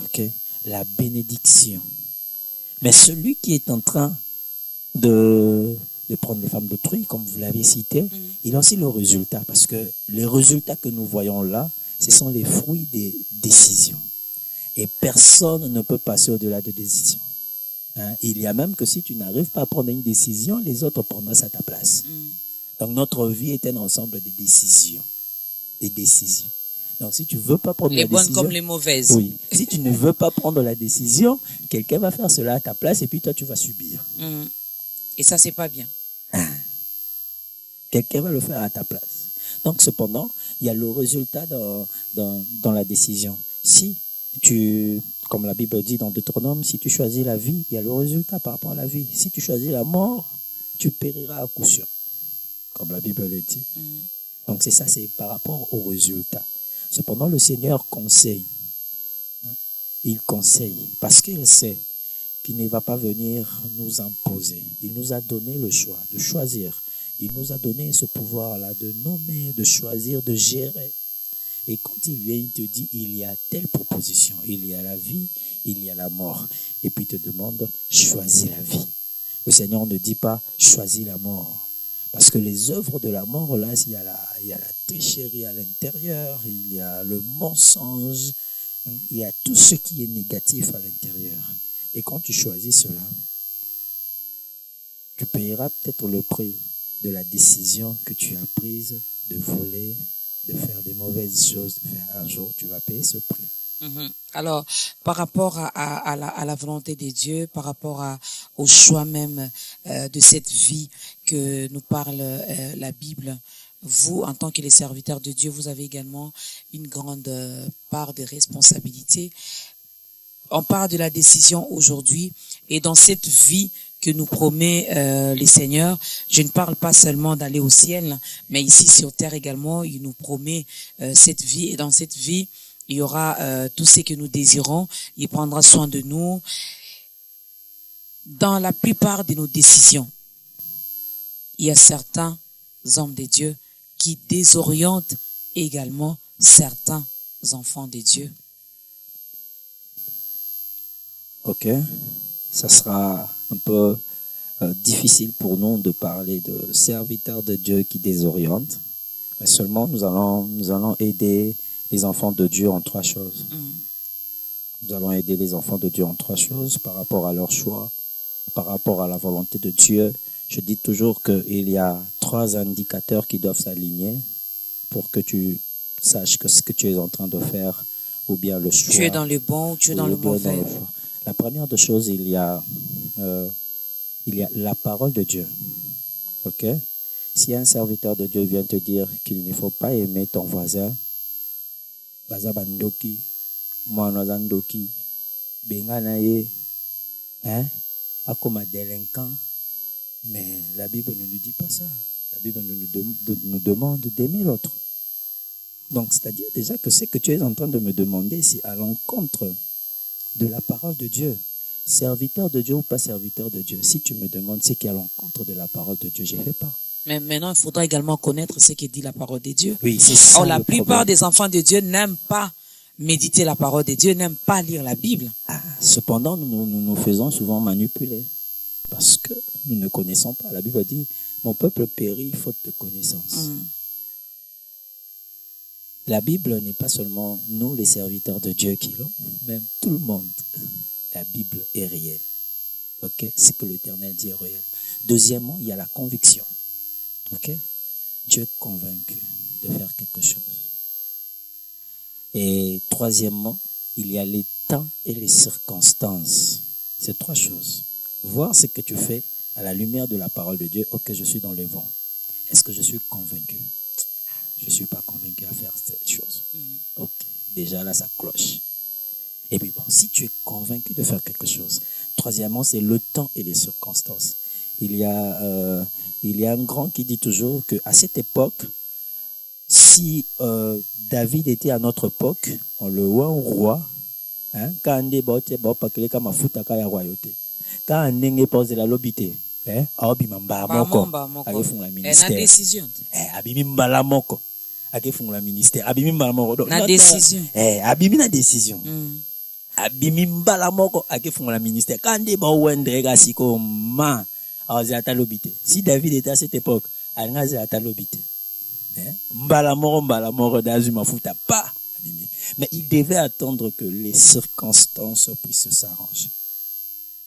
Okay. La bénédiction. Mais celui qui est en train de prendre les femmes d'autrui, comme vous l'avez cité, il a aussi le résultat, parce que les résultats que nous voyons là, ce sont les fruits des décisions. Et personne ne peut passer au-delà de décisions. Hein? Il y a même que si tu n'arrives pas à prendre une décision, les autres prendront ça à ta place. Donc notre vie est un ensemble de décisions. Des décisions. Donc, si tu ne veux pas prendre la décision... Les bonnes comme les mauvaises. Oui. Si tu ne veux pas prendre la décision, quelqu'un va faire cela à ta place et puis toi, tu vas subir. Et ça, c'est pas bien. Quelqu'un va le faire à ta place. Donc, cependant, il y a le résultat dans la décision. Si tu, comme la Bible dit dans Deutéronome, si tu choisis la vie, il y a le résultat par rapport à la vie. Si tu choisis la mort, tu périras à coup sûr. Comme la Bible le dit. Donc, c'est ça, c'est par rapport au résultat. Cependant, le Seigneur conseille. Il conseille parce qu'il sait qu'il ne va pas venir nous imposer. Il nous a donné le choix de choisir. Il nous a donné ce pouvoir-là de nommer, de choisir, de gérer. Et quand il vient, il te dit, il y a telle proposition. Il y a la vie, il y a la mort. Et puis il te demande, choisis la vie. Le Seigneur ne dit pas, choisis la mort. Parce que les œuvres de la mort, là, il y a la tricherie à l'intérieur, il y a le mensonge, il y a tout ce qui est négatif à l'intérieur. Et quand tu choisis cela, tu payeras peut-être le prix de la décision que tu as prise de voler, de faire des mauvaises choses. Un jour, tu vas payer ce prix. Alors, par rapport à la volonté de Dieu, par rapport au choix même de cette vie que nous parle la Bible, vous, en tant que les serviteurs de Dieu, vous avez également une grande part de responsabilité. On parle de la décision aujourd'hui, et dans cette vie que nous promet les Seigneurs, je ne parle pas seulement d'aller au ciel, mais ici sur terre également, il nous promet cette vie, et dans cette vie, il y aura tout ce que nous désirons. Il prendra soin de nous. Dans la plupart de nos décisions, il y a certains hommes de Dieu qui désorientent également certains enfants de Dieu. Ok, ça sera un peu difficile pour nous de parler de serviteurs de Dieu qui désorientent, mais seulement nous allons aider les enfants de Dieu en trois choses. Nous allons aider les enfants de Dieu en trois choses par rapport à leur choix, par rapport à la volonté de Dieu. Je dis toujours qu'il y a trois indicateurs qui doivent s'aligner pour que tu saches que ce que tu es en train de faire, ou bien le choix. Tu es dans le bon ou tu es dans le mauvais. La première des choses, il y a la parole de Dieu. Ok? Si un serviteur de Dieu vient te dire qu'il ne faut pas aimer ton voisin, baza bandoki mwana zandoki bengana ye akoma délinquant Mais la Bible ne nous dit pas ça. La Bible nous demande d'aimer l'autre. Donc, c'est-à-dire déjà que ce que tu es en train de me demander, c'est à l'encontre de la parole de Dieu. Serviteur de Dieu ou pas serviteur de Dieu. Si tu me demandes ce qui est à l'encontre de la parole de Dieu, j'ai fait pas. Mais maintenant, il faudra également connaître ce que dit la parole de Dieu. Oui, c'est ça. Or, la le plupart problème. des enfants de Dieu n'aiment pas méditer la parole de Dieu, n'aiment pas lire la Bible. Cependant, nous faisons souvent manipuler parce que nous ne connaissons pas. La Bible dit, mon peuple périt faute de connaissance. La Bible n'est pas seulement nous, les serviteurs de Dieu, qui l'ont, même tout le monde. La Bible est réelle. Ok? Ce que l'Éternel dit est réel. Deuxièmement, il y a la conviction. Ok? Dieu est convaincu de faire quelque chose. Et troisièmement, il y a les temps et les circonstances. C'est trois choses. Voir ce que tu fais à la lumière de la parole de Dieu. Ok, je suis dans le vent. Est-ce que je suis convaincu? Je ne suis pas convaincu à faire cette chose. Ok, déjà là, ça cloche. Et puis bon, si tu es convaincu de faire quelque chose. Troisièmement, c'est le temps et les circonstances. Il y a un grand qui dit toujours qu'à cette époque, si David était à notre époque, on le voit au roi, hein, quand on est comme mafuta kaya royauté. Quand on est posé la lobité, hein, abimamba moko, avec fond la ministère. Na décision. Abimimba moko, avec fond la ministère. Abimimba moko. Na décision. Abimina décision. Abimimba moko, avec fond la ministère. Quand on est wendre gasiko ma, azata lobité. Si David était à cette époque, on a azata lobité. Mbala moro d'azuma futa pas. Mais il devait attendre que les circonstances puissent s'arranger.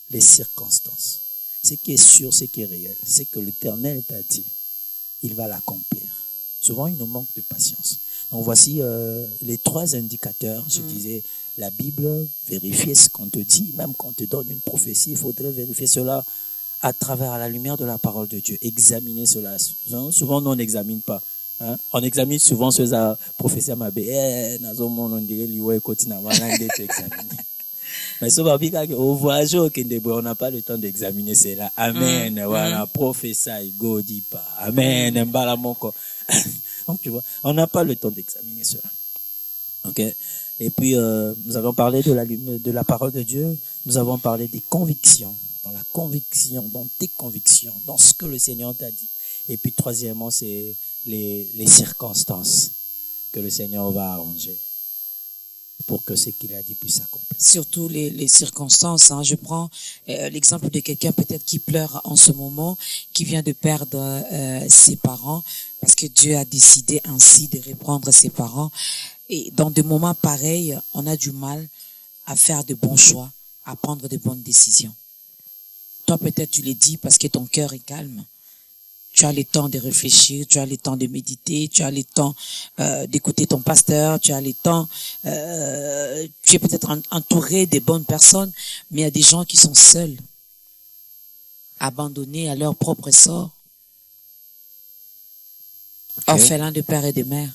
Les circonstances. Ce qui est sûr, ce qui est réel, c'est que l'Éternel t'a dit, il va l'accomplir. Souvent, il nous manque de patience. Donc, voici les trois indicateurs. Je disais, la Bible, vérifier ce qu'on te dit. Même quand on te donne une prophétie, il faudrait vérifier cela à travers la lumière de la parole de Dieu. Examiner cela. Souvent, nous, on n'examine pas. Hein? On examine souvent ceux à prophétie à ma bé. On dirait liwe kotina wanande tu examiner. Mais ce au voyage on n'a pas le temps d'examiner cela. Amen. Voilà, prophétie go dit pas. Amen. Mbala moko. Donc tu vois, on n'a pas le temps d'examiner cela. OK? Et puis nous avons parlé de la parole de Dieu, nous avons parlé des convictions, dans la conviction, dans tes convictions, dans ce que le Seigneur t'a dit. Et puis troisièmement, c'est les circonstances que le Seigneur va arranger pour que ce qu'il a dit puisse s'accomplir. Surtout les circonstances. Hein. Je prends l'exemple de quelqu'un peut-être qui pleure en ce moment, qui vient de perdre ses parents, parce que Dieu a décidé ainsi de reprendre ses parents. Et dans des moments pareils, on a du mal à faire de bons choix, à prendre de bonnes décisions. Toi, peut-être tu les dis parce que ton cœur est calme. Tu as le temps de réfléchir, tu as le temps de méditer, tu as le temps d'écouter ton pasteur, tu as le temps, tu es peut-être entouré de bonnes personnes, mais il y a des gens qui sont seuls, abandonnés à leur propre sort, orphelins de père et de mère.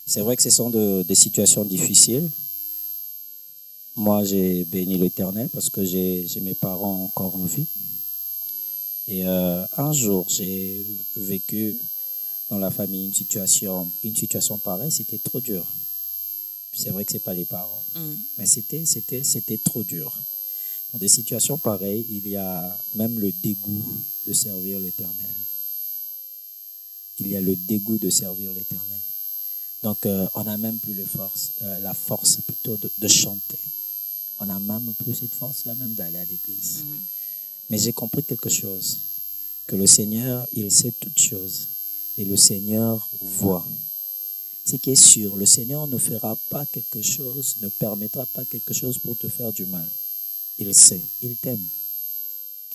C'est vrai que ce sont des situations difficiles. Moi, j'ai béni l'Éternel parce que j'ai mes parents encore en vie. Et un jour, j'ai vécu dans la famille une situation pareille. C'était trop dur. C'est vrai que c'est pas les parents, mais c'était trop dur. Dans des situations pareilles, il y a même le dégoût de servir l'Éternel. Il y a le dégoût de servir l'Éternel. Donc, on n'a même plus la force plutôt de chanter. On n'a même plus cette force-là même d'aller à l'église. Mais j'ai compris quelque chose, que le Seigneur, il sait toutes choses et le Seigneur voit. Ce qui est sûr, le Seigneur ne fera pas quelque chose, ne permettra pas quelque chose pour te faire du mal. Il sait, il t'aime.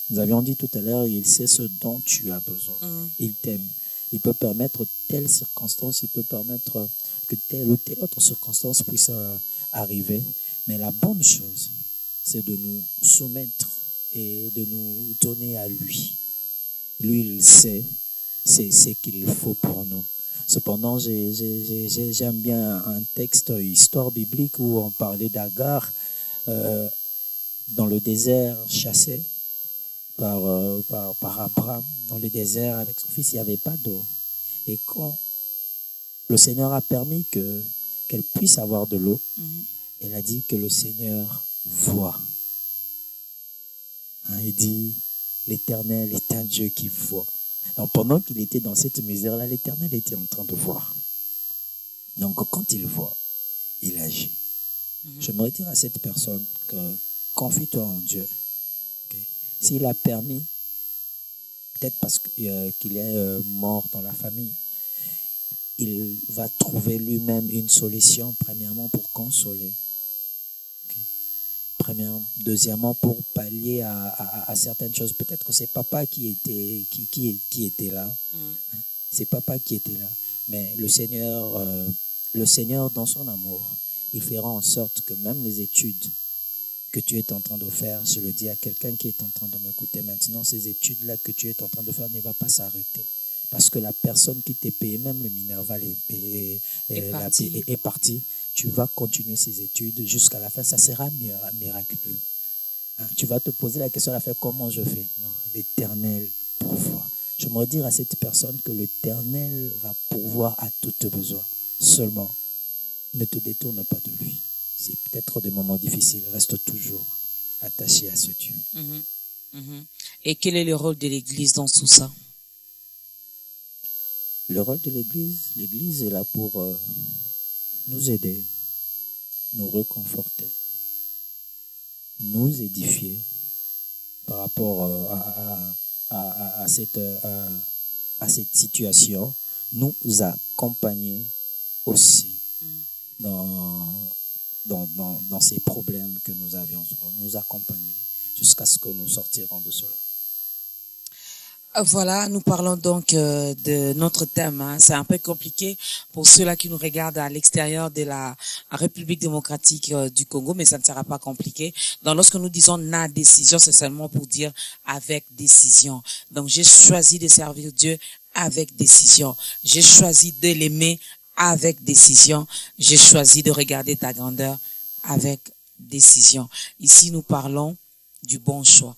Nous avions dit tout à l'heure, il sait ce dont tu as besoin. Il t'aime. Il peut permettre telle circonstance, il peut permettre que telle ou telle autre circonstance puisse arriver. Mais la bonne chose, c'est de nous soumettre et de nous donner à lui. Lui, il sait, c'est ce qu'il faut pour nous. Cependant, j'aime bien un texte, histoire biblique, où on parlait d'Agar dans le désert chassé. par Abraham dans le désert avec son fils, il n'y avait pas d'eau. Et quand le Seigneur a permis qu'elle puisse avoir de l'eau, elle a dit que le Seigneur voit. Hein, il dit, l'Éternel est un Dieu qui voit. Donc pendant qu'il était dans cette misère-là, l'Éternel était en train de voir. Donc quand il voit, il agit. J'aimerais dire à cette personne que confie-toi en Dieu. Okay? S'il a permis, peut-être parce qu'il est mort dans la famille, il va trouver lui-même une solution, premièrement pour consoler. Premièrement, deuxièmement pour pallier à certaines choses. Peut-être que c'est papa qui était là. C'est papa qui était là. Mais le Seigneur, dans son amour, il fera en sorte que même les études que tu es en train de faire, je le dis à quelqu'un qui est en train de m'écouter maintenant, ces études-là que tu es en train de faire ne va pas s'arrêter. Parce que la personne qui t'est payée, même le Minerval est parti. Tu vas continuer ces études jusqu'à la fin. Ça sera miraculeux. Hein? Tu vas te poser la question à la fin, comment je fais? Non, l'Éternel pourvoit. J'aimerais dire à cette personne que l'Éternel va pourvoir à tous tes besoins. Seulement, ne te détourne pas de lui. C'est peut-être des moments difficiles. Reste toujours attaché à ce Dieu. Et quel est le rôle de l'Église dans tout ça? Le rôle de l'Église est là pour nous aider, nous réconforter, nous édifier par rapport à cette situation, nous accompagner aussi dans ces problèmes que nous avions, nous accompagner jusqu'à ce que nous sortirons de cela. Voilà, nous parlons donc de notre thème. Hein. C'est un peu compliqué pour ceux-là qui nous regardent à l'extérieur de la République démocratique du Congo, mais ça ne sera pas compliqué. Donc, lorsque nous disons na décision, c'est seulement pour dire avec décision. Donc, j'ai choisi de servir Dieu avec décision. J'ai choisi de l'aimer avec décision. J'ai choisi de regarder ta grandeur avec décision. Ici, nous parlons du bon choix.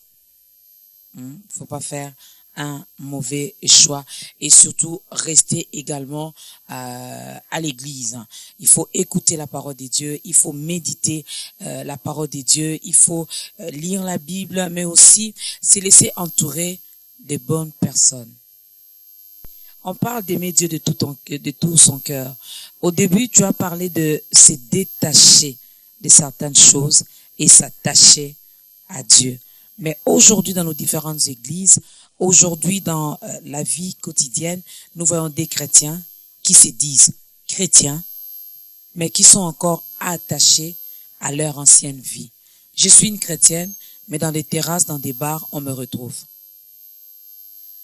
Faut pas faire un mauvais choix et surtout rester également à l'église. Il faut écouter la parole de Dieu, il faut méditer la parole de Dieu, il faut lire la Bible, mais aussi se laisser entourer de bonnes personnes. On parle d'aimer Dieu de tout son cœur. Au début, tu as parlé de se détacher de certaines choses et s'attacher à Dieu. Mais aujourd'hui, dans nos différentes églises, aujourd'hui, dans la vie quotidienne, nous voyons des chrétiens qui se disent chrétiens, mais qui sont encore attachés à leur ancienne vie. Je suis une chrétienne, mais dans les terrasses, dans des bars, on me retrouve.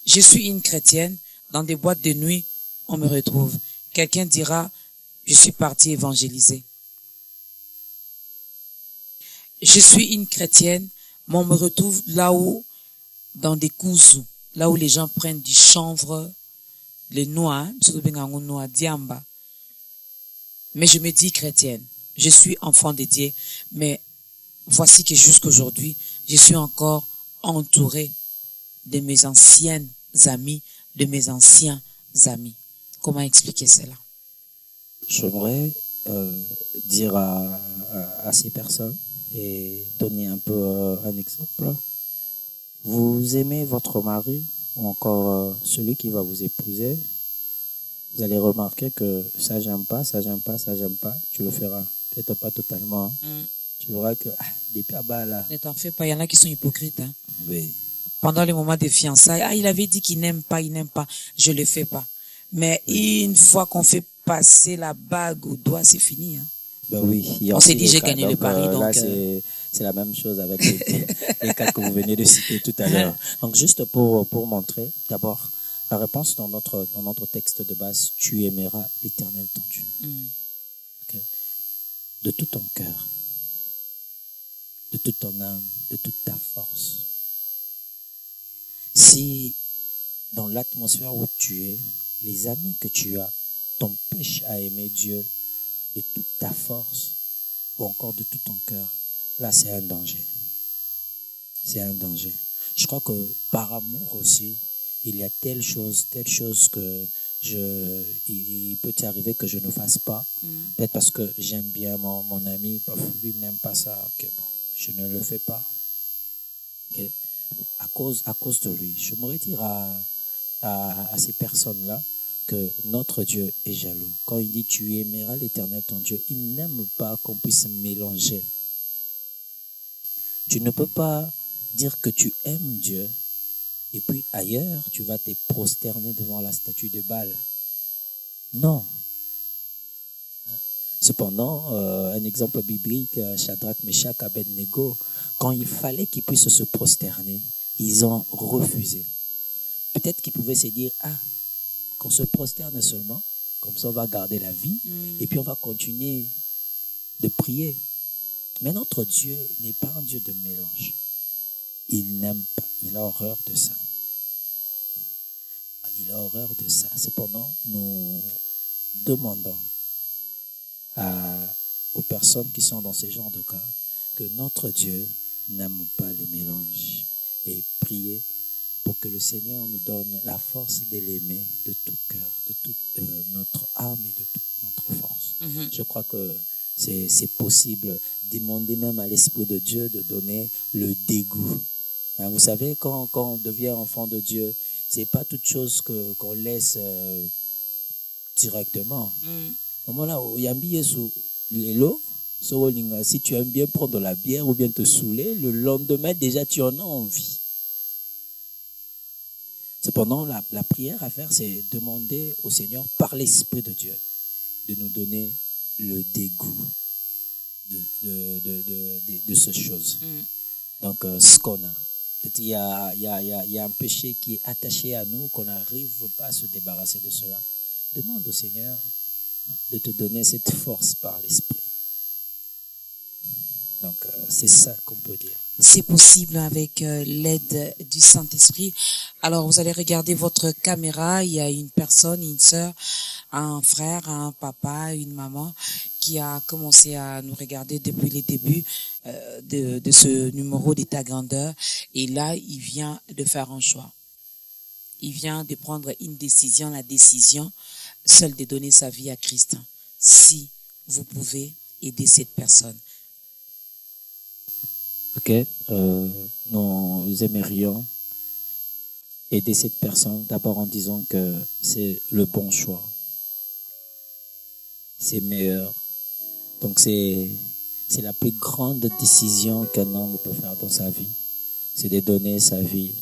Je suis une chrétienne, dans des boîtes de nuit, on me retrouve. Quelqu'un dira, je suis parti évangéliser. Je suis une chrétienne, mais on me retrouve là-haut, dans des cousous, là où les gens prennent du chanvre, les noix, diamba. Mais je me dis chrétienne, je suis enfant de Dieu, mais voici que jusqu'aujourd'hui, je suis encore entouré de mes anciennes amies, de mes anciens amis. Comment expliquer cela? J'aimerais dire à ces personnes et donner un peu un exemple. Vous aimez votre mari ou encore celui qui va vous épouser, vous allez remarquer que ça j'aime pas, ça j'aime pas, ça j'aime pas. Tu le feras, peut-être pas totalement. Tu verras que depuis bas là. Ne t'en fais pas, il y en a qui sont hypocrites. Hein. Oui. Pendant les moments de fiançailles, il avait dit qu'il n'aime pas, je le fais pas. Mais une fois qu'on fait passer la bague au doigt, c'est fini. Hein. Ben oui. On s'est dit j'ai gagné le pari. Là, c'est la même chose avec les cas que vous venez de citer tout à l'heure. Donc juste pour montrer, d'abord, la réponse dans notre texte de base, tu aimeras l'Éternel ton Dieu. Okay. De tout ton cœur, de toute ton âme, de toute ta force. Si dans l'atmosphère où tu es, les amis que tu as t'empêchent à aimer Dieu de toute ta force ou encore de tout ton cœur, là c'est un danger. C'est un danger. Je crois que par amour aussi, il y a telle chose que il peut y arriver que je ne fasse pas. Peut-être parce que j'aime bien mon ami, lui n'aime pas ça. Ok, bon, je ne le fais pas. Ok, à cause de lui. Je m'aurais dire à ces personnes-là que notre Dieu est jaloux. Quand il dit tu aimeras l'Éternel ton Dieu, il n'aime pas qu'on puisse mélanger. Tu ne peux pas dire que tu aimes Dieu et puis ailleurs tu vas te prosterner devant la statue de Baal. Non. Cependant, un exemple biblique, Shadrach, Meshach, Abednego, quand il fallait qu'ils puissent se prosterner, ils ont refusé. Peut-être qu'ils pouvaient se dire, qu'on se prosterne seulement, comme ça on va garder la vie, et puis on va continuer de prier. Mais notre Dieu n'est pas un Dieu de mélange. Il n'aime pas, il a horreur de ça. Il a horreur de ça. Cependant, nous demandons aux personnes qui sont dans ces genres de cas que notre Dieu n'aime pas les mélanges et prier pour que le Seigneur nous donne la force de l'aimer de tout cœur, de toute notre âme et de toute notre force. Je crois que c'est possible. Demander même à l'Esprit de Dieu de donner le dégoût. Vous savez, quand on devient enfant de Dieu, c'est pas toute chose qu'on laisse directement. Au moment là, il y a un billet sous l'élo. Si tu aimes bien prendre de la bière ou bien te saouler, le lendemain déjà tu en as envie. Cependant, la prière à faire, c'est demander au Seigneur par l'Esprit de Dieu de nous donner le dégoût de ces choses. Donc, ce qu'on a. Peut-être il y a un péché qui est attaché à nous, qu'on n'arrive pas à se débarrasser de cela. Demande au Seigneur de te donner cette force par l'Esprit. Donc, c'est ça qu'on peut dire. C'est possible avec l'aide du Saint-Esprit. Alors, vous allez regarder votre caméra. Il y a une personne, une sœur, un frère, un papa, une maman qui a commencé à nous regarder depuis les débuts de ce numéro d'État grandeur. Et là, il vient de faire un choix. Il vient de prendre une décision, la décision seule de donner sa vie à Christ. Si vous pouvez aider cette personne. Ok, nous aimerions aider cette personne d'abord en disant que c'est le bon choix. C'est meilleur. Donc c'est la plus grande décision qu'un homme peut faire dans sa vie. C'est de donner sa vie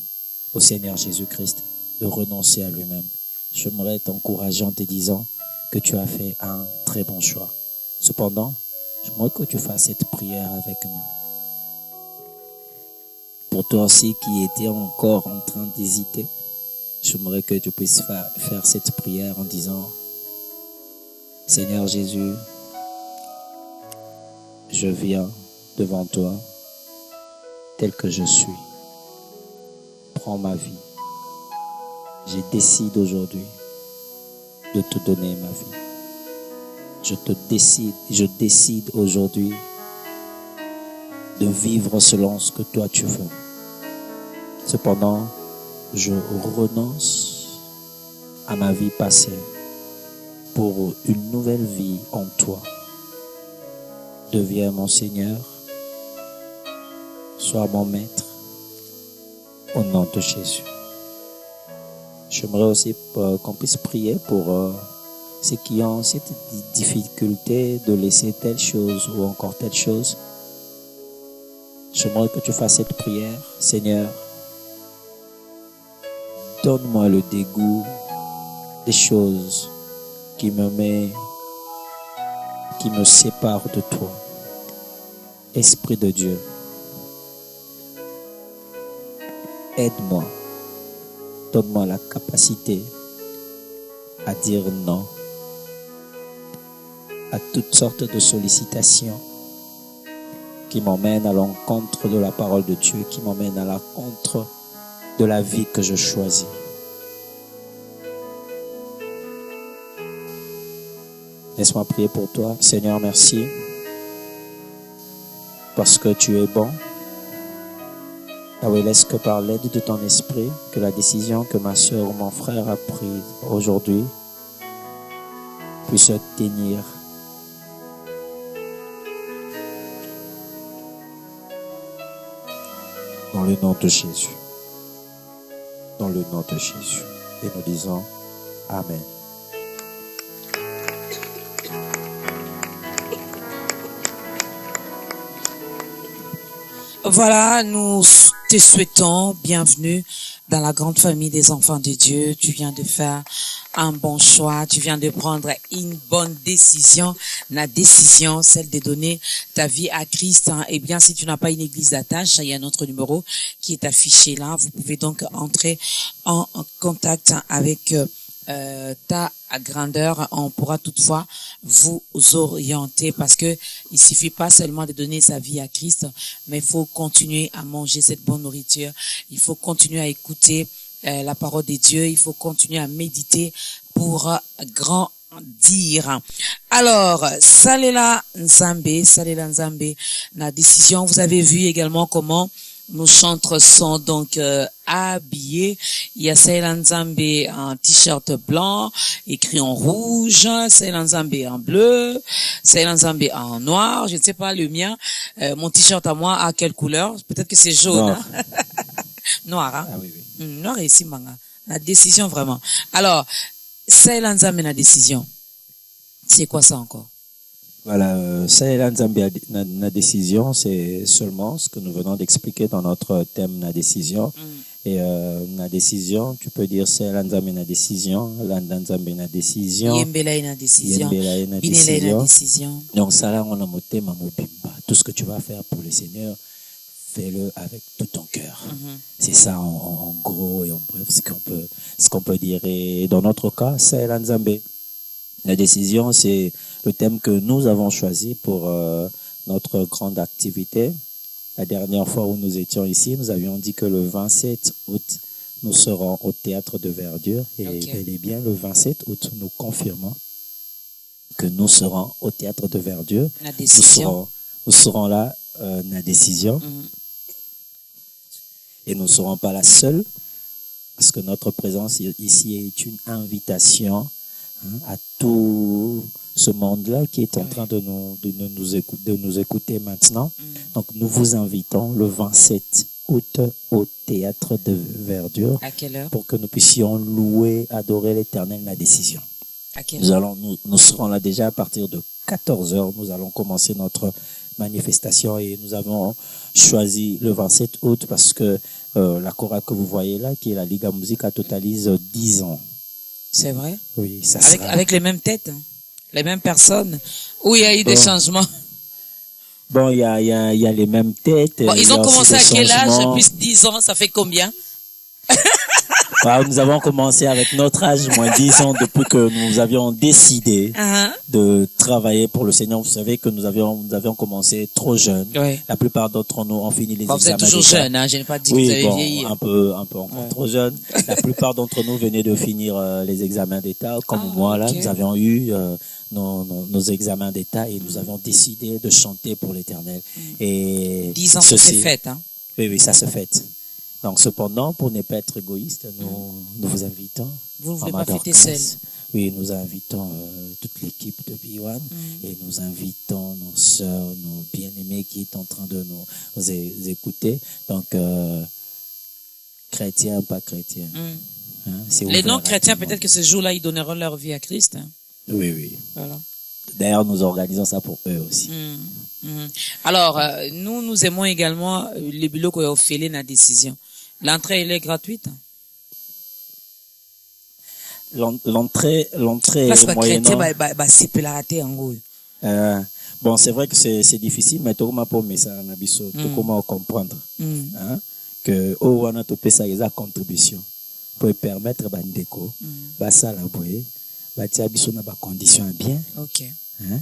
au Seigneur Jésus-Christ, de renoncer à lui-même. J'aimerais t'encourager en te disant que tu as fait un très bon choix. Cependant, j'aimerais que tu fasses cette prière avec nous. Pour toi aussi qui étais encore en train d'hésiter, j'aimerais que tu puisses faire cette prière en disant: Seigneur Jésus, je viens devant toi tel que je suis. Prends ma vie. Je décide aujourd'hui de te donner ma vie. Je décide aujourd'hui de vivre selon ce que toi tu veux. Cependant, je renonce à ma vie passée pour une nouvelle vie en toi. Deviens mon Seigneur, sois mon maître, au nom de Jésus. J'aimerais aussi qu'on puisse prier pour ceux qui ont cette difficulté de laisser telle chose ou encore telle chose. J'aimerais que tu fasses cette prière. Seigneur, donne-moi le dégoût des choses qui me séparent de toi. Esprit de Dieu, aide-moi. Donne-moi la capacité à dire non à toutes sortes de sollicitations qui m'emmènent à l'encontre de la parole de Dieu, qui m'emmènent à l'encontre de la vie que je choisis. Laisse-moi prier pour toi. Seigneur, merci parce que tu es bon, Ah oui, laisse que par l'aide de ton esprit, que la décision que ma soeur ou mon frère a prise aujourd'hui puisse tenir. Dans le nom de Jésus. Dans le nom de Jésus. Et nous disons Amen. Voilà, nous te souhaitons bienvenue dans la grande famille des enfants de Dieu. Tu viens de faire un bon choix, tu viens de prendre une bonne décision. La décision, celle de donner ta vie à Christ. Eh bien, si tu n'as pas une église d'attache, il y a un autre numéro qui est affiché là. Vous pouvez donc entrer en contact avec ta grandeur. On pourra toutefois vous orienter, parce que il suffit pas seulement de donner sa vie à Christ, mais il faut continuer à manger cette bonne nourriture. Il faut continuer à écouter la parole de Dieu. Il faut continuer à méditer pour grandir. Alors, Salela Nzambe, la décision. Vous avez vu également comment nos chantres sont donc habillés. Il y a Salela Nzambe en t-shirt blanc, écrit en rouge, Salela Nzambe en bleu, Salela Nzambe en noir. Je ne sais pas le mien. Mon t-shirt à moi a quelle couleur? Peut-être que c'est jaune. Noir. Hein? Noir, hein? Ah oui, oui. Noir et ici, manga. La décision, vraiment. Alors, Salela Nzambe, la décision. C'est quoi ça encore? Voilà, Salela Nzambe, la décision, c'est seulement ce que nous venons d'expliquer dans notre thème, la décision. Et la décision, tu peux dire Salela Nzambe, la décision, Landa Nzambe, la décision, Yembela une décision. Yembela une Binela une décision. décision. Donc ça là, on a moté Mamobimba. Tout ce que tu vas faire pour le Seigneur, fais-le avec tout ton cœur. C'est ça en gros et en bref ce qu'on peut dire. Et dans notre cas, Salela Nzambe. La décision, c'est le thème que nous avons choisi pour notre grande activité. La dernière fois où nous étions ici, nous avions dit que le 27 août, nous serons au théâtre de Verdure. Et bel et bien, le 27 août, nous confirmons que nous serons au théâtre de Verdure. La décision. Nous serons là, la décision. Et nous ne serons pas la seule, parce que notre présence ici est une invitation à tout ce monde-là qui est en train de nous écouter maintenant. Donc, nous vous invitons le 27 août au théâtre de Verdure. À quelle heure? Pour que nous puissions louer, adorer l'Éternel, la décision. À quelle heure? Nous serons là déjà à partir de 14h. Nous allons commencer notre manifestation et nous avons choisi le 27 août parce que la chorale que vous voyez là, qui est la Liga Musica, totalise 10 ans. C'est vrai? Oui, ça avec les mêmes têtes, hein? Les mêmes personnes, ou il y a eu des changements? Bon, il y a les mêmes têtes. Bon, ils ont commencé à quel âge? changements. Plus 10 ans, ça fait combien? Nous avons commencé avec notre âge, moins 10 ans, depuis que nous avions décidé de travailler pour le Seigneur. Vous savez que nous avions commencé trop jeunes. Oui. La plupart d'entre nous ont fini les Bon, examens. vous êtes toujours d'État. jeune, hein? Je n'ai pas dit que vous avez vieilli. Un peu encore trop jeune. La plupart d'entre nous venaient de finir les examens d'État, comme moi là. ok. Nous avions eu nos examens d'État et nous avons décidé de chanter pour l'Éternel. Et 10 ans, ça s'est fait, hein? Oui, ça se fait. Donc, cependant, pour ne pas être égoïste, nous vous invitons. Vous ne voulez Maman pas fêter Dorcas. seul? Oui, nous invitons toute l'équipe de B1 et nous invitons nos sœurs, nos bien-aimés qui sont en train de nous écouter. Donc, chrétiens, pas chrétiens. Hein, c'est Les ouvert à non-chrétiens, tout le peut-être que ce jour-là, ils donneront leur vie à Christ. Hein? monde. Oui. Voilà. D'ailleurs, nous organisons ça pour eux aussi. Alors, nous aimons également le boulot qu'on a offert la décision. L'entrée, elle est gratuite. L'entrée Parce que est moyennant. c'est pélarité en gros. Bon, c'est vrai que c'est difficile, mais tout le monde ça na biso, tout comment comprendre, hein, que on a topé ça les contribution pour permettre bandeko, ça la boye, tia biso na ba conditions bien, Ok. hein,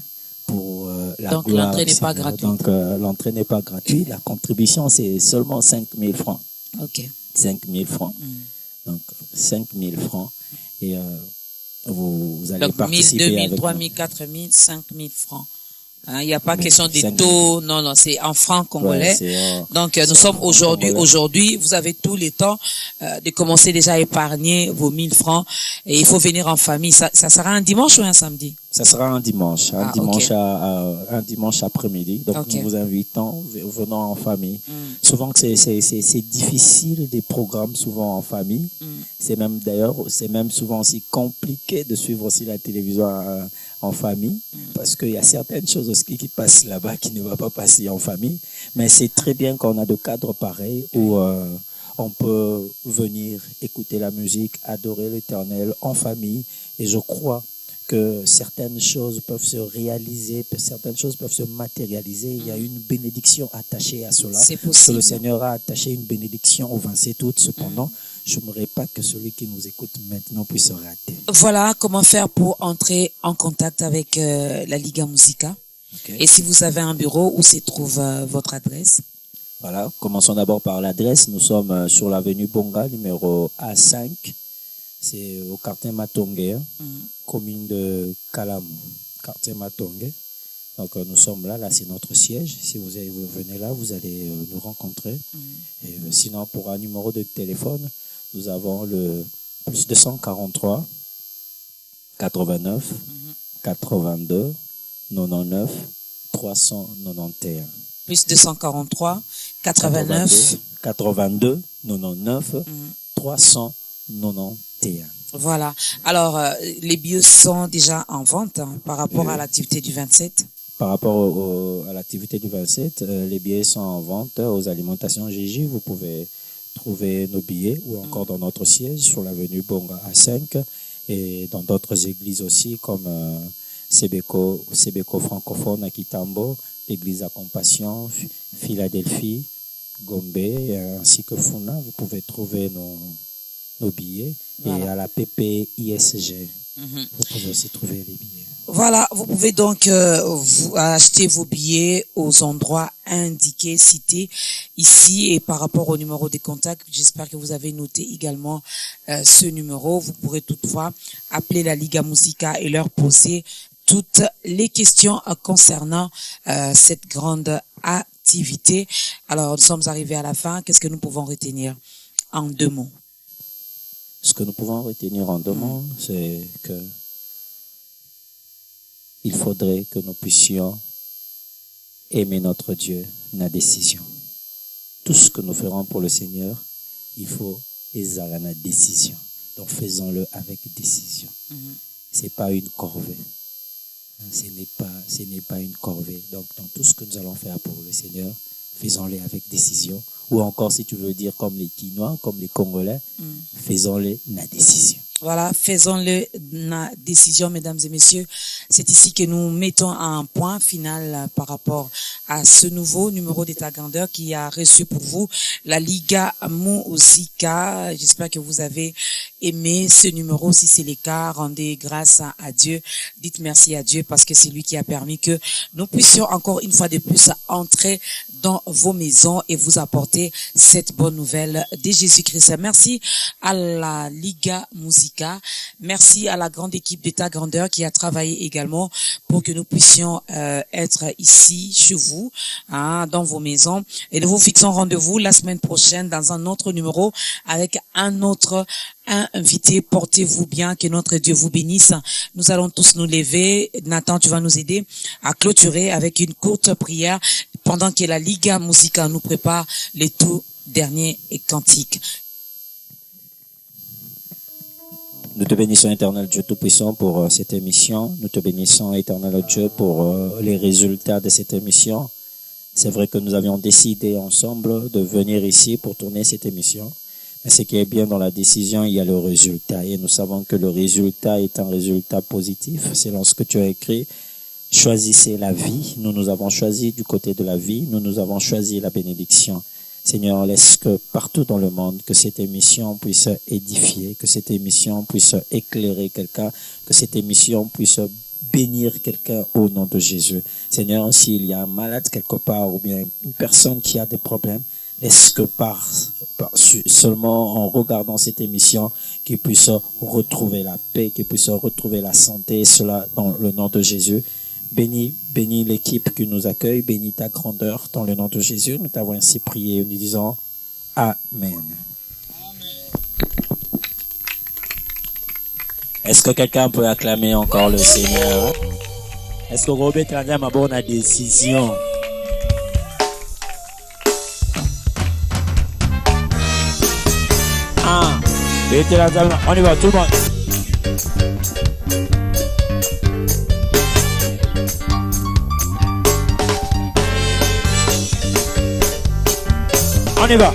pour la Donc, gloire l'entrée du n'est pas Seigneur. gratuite. Donc l'entrée n'est pas gratuite, la contribution c'est seulement 5 000 francs. Ok. 5 000 francs. Donc 5 000 francs et vous allez Donc, 1000, participer 2000, avec 3000, 4000, 5000 francs. Hein, il n'y a pas question des 5 taux, non, non, c'est en francs congolais. Ouais, c'est, Donc, nous c'est sommes en francs congolais. aujourd'hui, vous avez tout le temps de commencer déjà à épargner vos 1000 francs et il faut venir en famille. Ça sera un dimanche ou un samedi? Ça sera un dimanche, Ok. un dimanche après-midi. Donc Ok. nous vous invitons, venons en famille. Mm. Souvent que c'est difficile des programmes souvent en famille. Mm. C'est même souvent aussi compliqué de suivre aussi la télévision en famille parce qu'il y a certaines choses aussi qui passent là-bas qui ne vont pas passer en famille. Mais c'est très bien qu'on a de cadres pareils où on peut venir écouter la musique, adorer l'Éternel en famille. Et je crois que certaines choses peuvent se réaliser, que certaines choses peuvent se matérialiser. Il y a une bénédiction attachée à cela. C'est Que possible. le Seigneur a attaché une bénédiction au 27 août. Cependant, je n'aimerais pas que celui qui nous écoute maintenant puisse se rater. Voilà comment faire pour entrer en contact avec la Liga Musica. Ok. Et si vous avez un bureau, où se trouve votre adresse? Voilà, commençons d'abord par l'adresse. Nous sommes sur l'avenue Bonga, numéro A5. C'est au quartier Matongue, hein, commune de Kalamou, quartier Matongue. Donc nous sommes là, c'est notre siège. Si vous venez là, vous allez nous rencontrer. Et sinon, pour un numéro de téléphone, nous avons le plus 243 89 82 99 391. Plus 243 89. 82 99 391. Voilà. Alors, les billets sont déjà en vente hein, par rapport à l'activité du 27. Par rapport à l'activité du 27, les billets sont en vente aux alimentations Gigi. Vous pouvez trouver nos billets ou encore dans notre siège sur l'avenue Bonga A5 et dans d'autres églises aussi comme Sebeko francophone à Kitambo, l'église à Compassion, Philadelphie, Gombe ainsi que Funa. Vous pouvez trouver nos billets. Voilà. Et à la PPISG, vous pouvez aussi trouver les billets. Voilà, vous pouvez donc vous acheter vos billets aux endroits indiqués, cités ici. Et par rapport au numéro de contact, j'espère que vous avez noté également ce numéro. Vous pourrez toutefois appeler la Liga Musica et leur poser toutes les questions concernant cette grande activité. Alors, nous sommes arrivés à la fin. Qu'est-ce que nous pouvons retenir en 2 mots? Ce que nous pouvons retenir en 2 mots, c'est que il faudrait que nous puissions aimer notre Dieu, la décision. Tout ce que nous ferons pour le Seigneur, il faut exercer la décision. Donc faisons-le avec décision. C'est pas une corvée. Ce n'est pas une corvée. Donc dans tout ce que nous allons faire pour le Seigneur, faisons-le avec décision. Ou encore si tu veux dire comme les Quinois, comme les Congolais, faisons-le la décision. Voilà, faisons-le la décision, mesdames et messieurs. C'est ici que nous mettons un point final par rapport à ce nouveau numéro d'état grandeur qui a reçu pour vous la Liga Musica. J'espère que vous avez aimé ce numéro. Si c'est le cas, rendez grâce à Dieu. Dites merci à Dieu parce que c'est lui qui a permis que nous puissions encore une fois de plus entrer dans vos maisons et vous apporter cette bonne nouvelle de Jésus-Christ. Merci à la Liga Musica. Merci à la grande équipe d'État Grandeur qui a travaillé également pour que nous puissions être ici chez vous, hein, dans vos maisons. Et nous vous fixons rendez-vous la semaine prochaine dans un autre numéro avec un autre invité. Portez-vous bien, que notre Dieu vous bénisse. Nous allons tous nous lever. Nathan, tu vas nous aider à clôturer avec une courte prière pendant que la Liga Musica nous prépare les tout derniers cantiques. Nous te bénissons, éternel Dieu Tout-Puissant, pour cette émission. Nous te bénissons, éternel Dieu, pour les résultats de cette émission. C'est vrai que nous avions décidé ensemble de venir ici pour tourner cette émission. Mais ce qui est bien dans la décision, il y a le résultat. Et nous savons que le résultat est un résultat positif. C'est lorsque tu as écrit « Choisissez la vie ». Nous avons choisi du côté de la vie. Nous avons choisi la bénédiction. Seigneur, laisse que partout dans le monde, que cette émission puisse édifier, que cette émission puisse éclairer quelqu'un, que cette émission puisse bénir quelqu'un au nom de Jésus. Seigneur, s'il y a un malade quelque part ou bien une personne qui a des problèmes, laisse que seulement en regardant cette émission, qu'il puisse retrouver la paix, qu'il puisse retrouver la santé, et cela dans le nom de Jésus. Bénis l'équipe qui nous accueille, bénis ta grandeur dans le nom de Jésus. Nous t'avons ainsi prié en nous disant Amen. Est-ce que quelqu'un peut acclamer encore le Seigneur? Est-ce que Robert Trandam a bonne décision? On y va, tout le monde. On y va.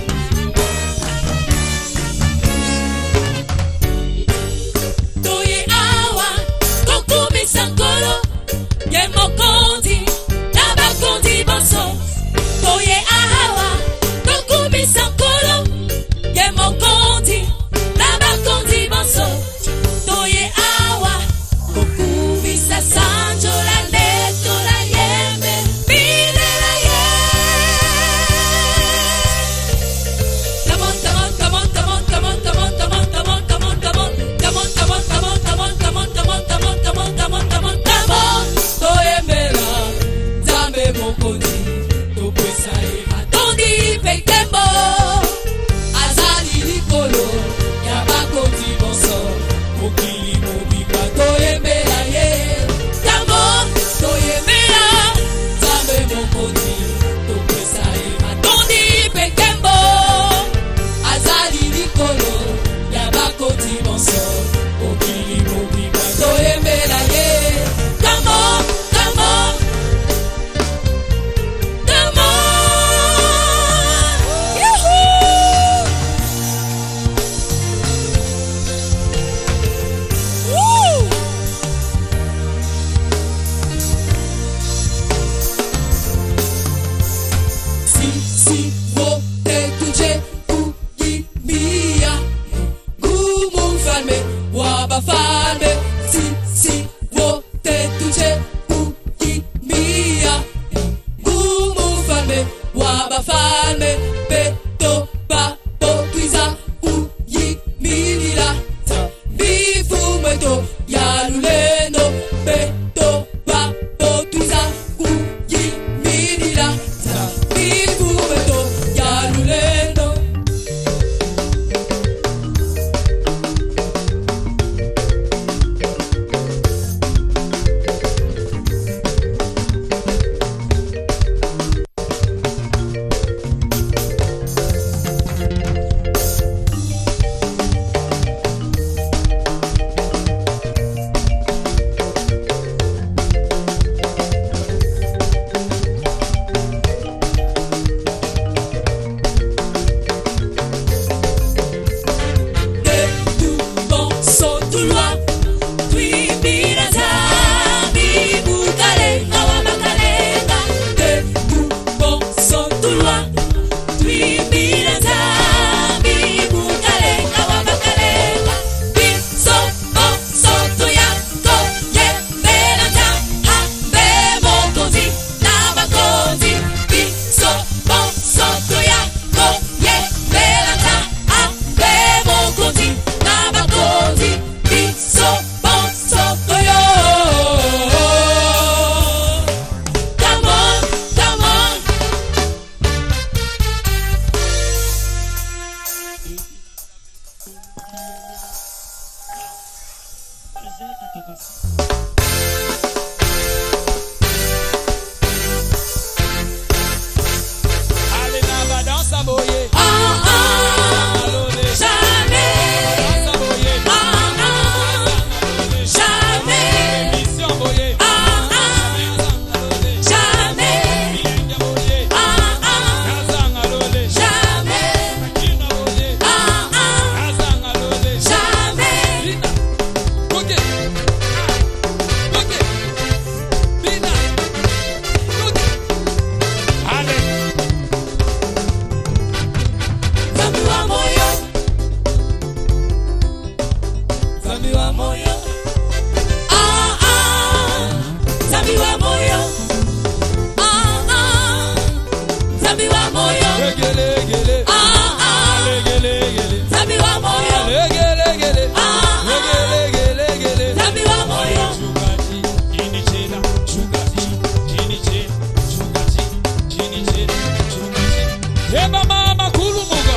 Eba mama kulumuga.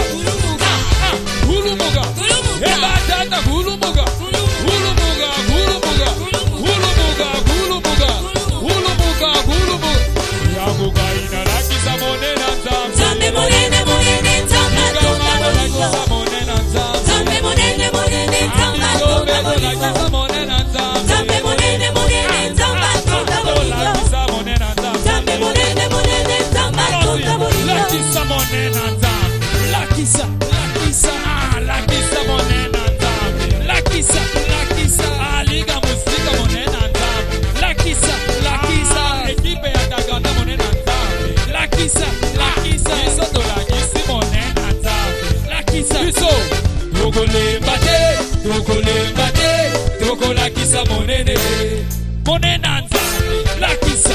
Kulumuga. Eba tata kulumuga. Kulumuga. Yamuga ina lakisa monena nzambe. Nzambe monene monene nzambe Lakisa tonda monena nzambe. Nzambe monene monene nzambe tonda Lakisa monena nzambe. Nzambe monene monene nzambe tonda Lakisa monena nzambe. Nzambe monene monene nzambe tonda Lakisa monena nzambe. Lakisa monena nzambe. Lakisa aliga musika monena nzambe. Lakisa ekipe ya Taganda monena nzambe. Lakisa iso tolakisi monena nzambe. Lakisa iso tokolemba te tokolakisa monene monena nzambe. Lakisa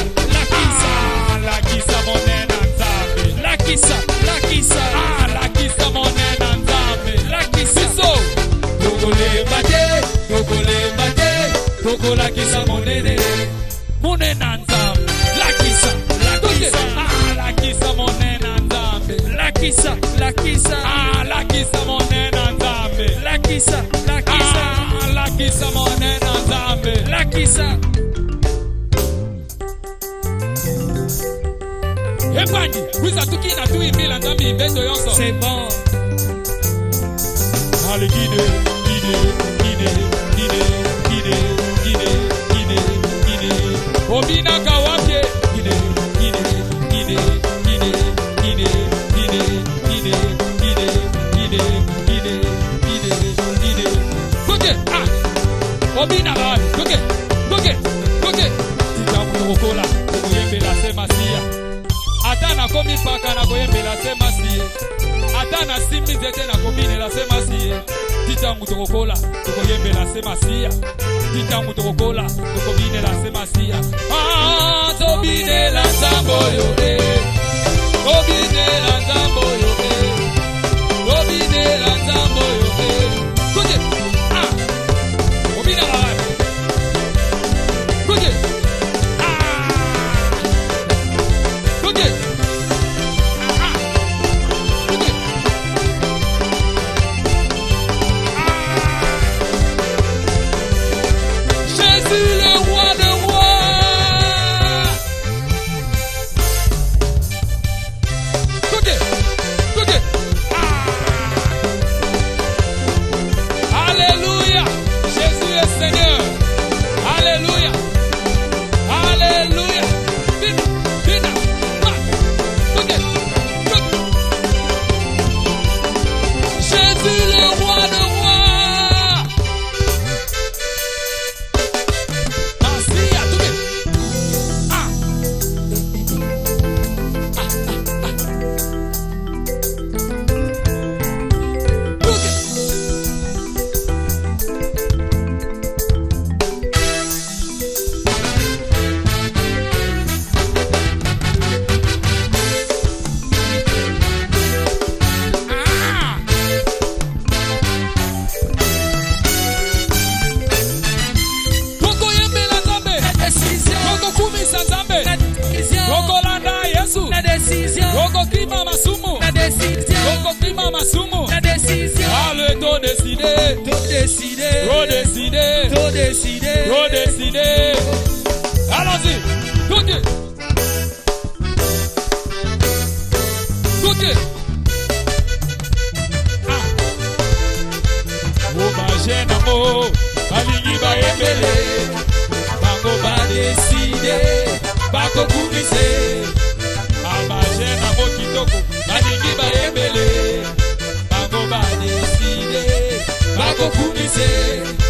monena nzambe. Lakisa monena nzambe. Lakisa iso tokolemba te tokolakisa monene monena nzambe. Lakisa monena nzambe. Lakisa monena nzambe. Lakisa monena nzambe. Lakisa Epandi, kuisa tukina tuimbila nzambe ibeto yonso. C'est bon. Allez, guide. Obina kawapye. Guide. Obina kawapye. Koke. Titamukola, koyembela semasia. Atana komi paka na koyembela semasie. Atana simi zete na kobinela semasie. Titangu tokokola, tokoyembela semasia. Titangu tokokola, tokobinela semasia. Tobinela nzambo yo Tobinela nzambo yo Tobinela nzambo yo Koke. Obina kawai. Koke. Koke. Jésus le roi de rois. Koke. Alléluia. Jésus est Seigneur. Alléluia. Bina. Koke. Jésus le roi de rois. Masia, Koke. Koke. Koko yembela nzambe. Koko kumisa nzambe. Koko landa Yesu. Koko kima masumu. Koko kima masumu. Allez, to décider. Allons-y. Koke. Obajenamo, balingi bayembele, bango badeside, bako kumise. Abajenamo kitoko, balingi bayembele, bango badeside, bako kumise.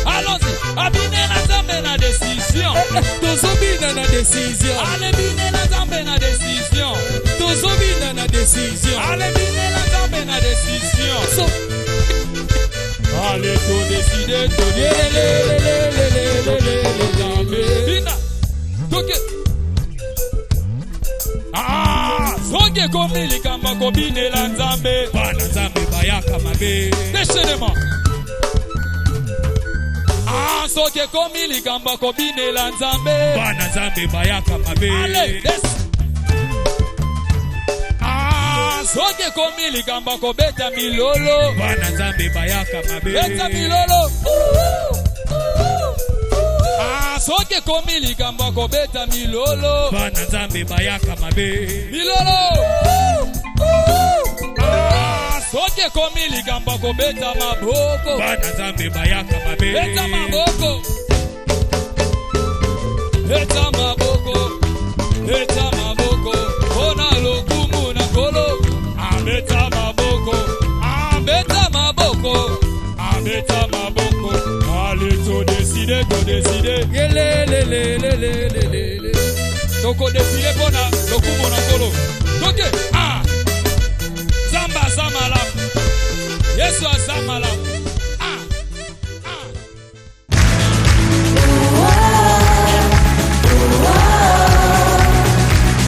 Allons-y, abine na nzambe na décision. Tozobina na décision. Ale bine na nzambe na décision. Tozobina na décision. Ale bine na nzambe na décision. Allez, to décider, to Bina, Koke. Soke komi likamba kobine la nzambe. Bana nzambe bayaka mabe. Déchaînement. Soke komi likamba kobine la nzambe. Bana nzambe bayaka mabe. Allez, soki komi likambo kobeta milolo bana nzambe bayaka mabe beta milolo soki komi likambo kobeta milolo bana nzambe bayaka mabe milolo soki komi likambo kobeta maboko bana nzambe bayaka mabe beta maboko beta maboko beta maboko ona lokumu na kolo abeta maboko abeta maboko abeta maboko allez to décider lelelelelelelele toko décider pona lokumu na kolo toke zamba zamala Yesu azamala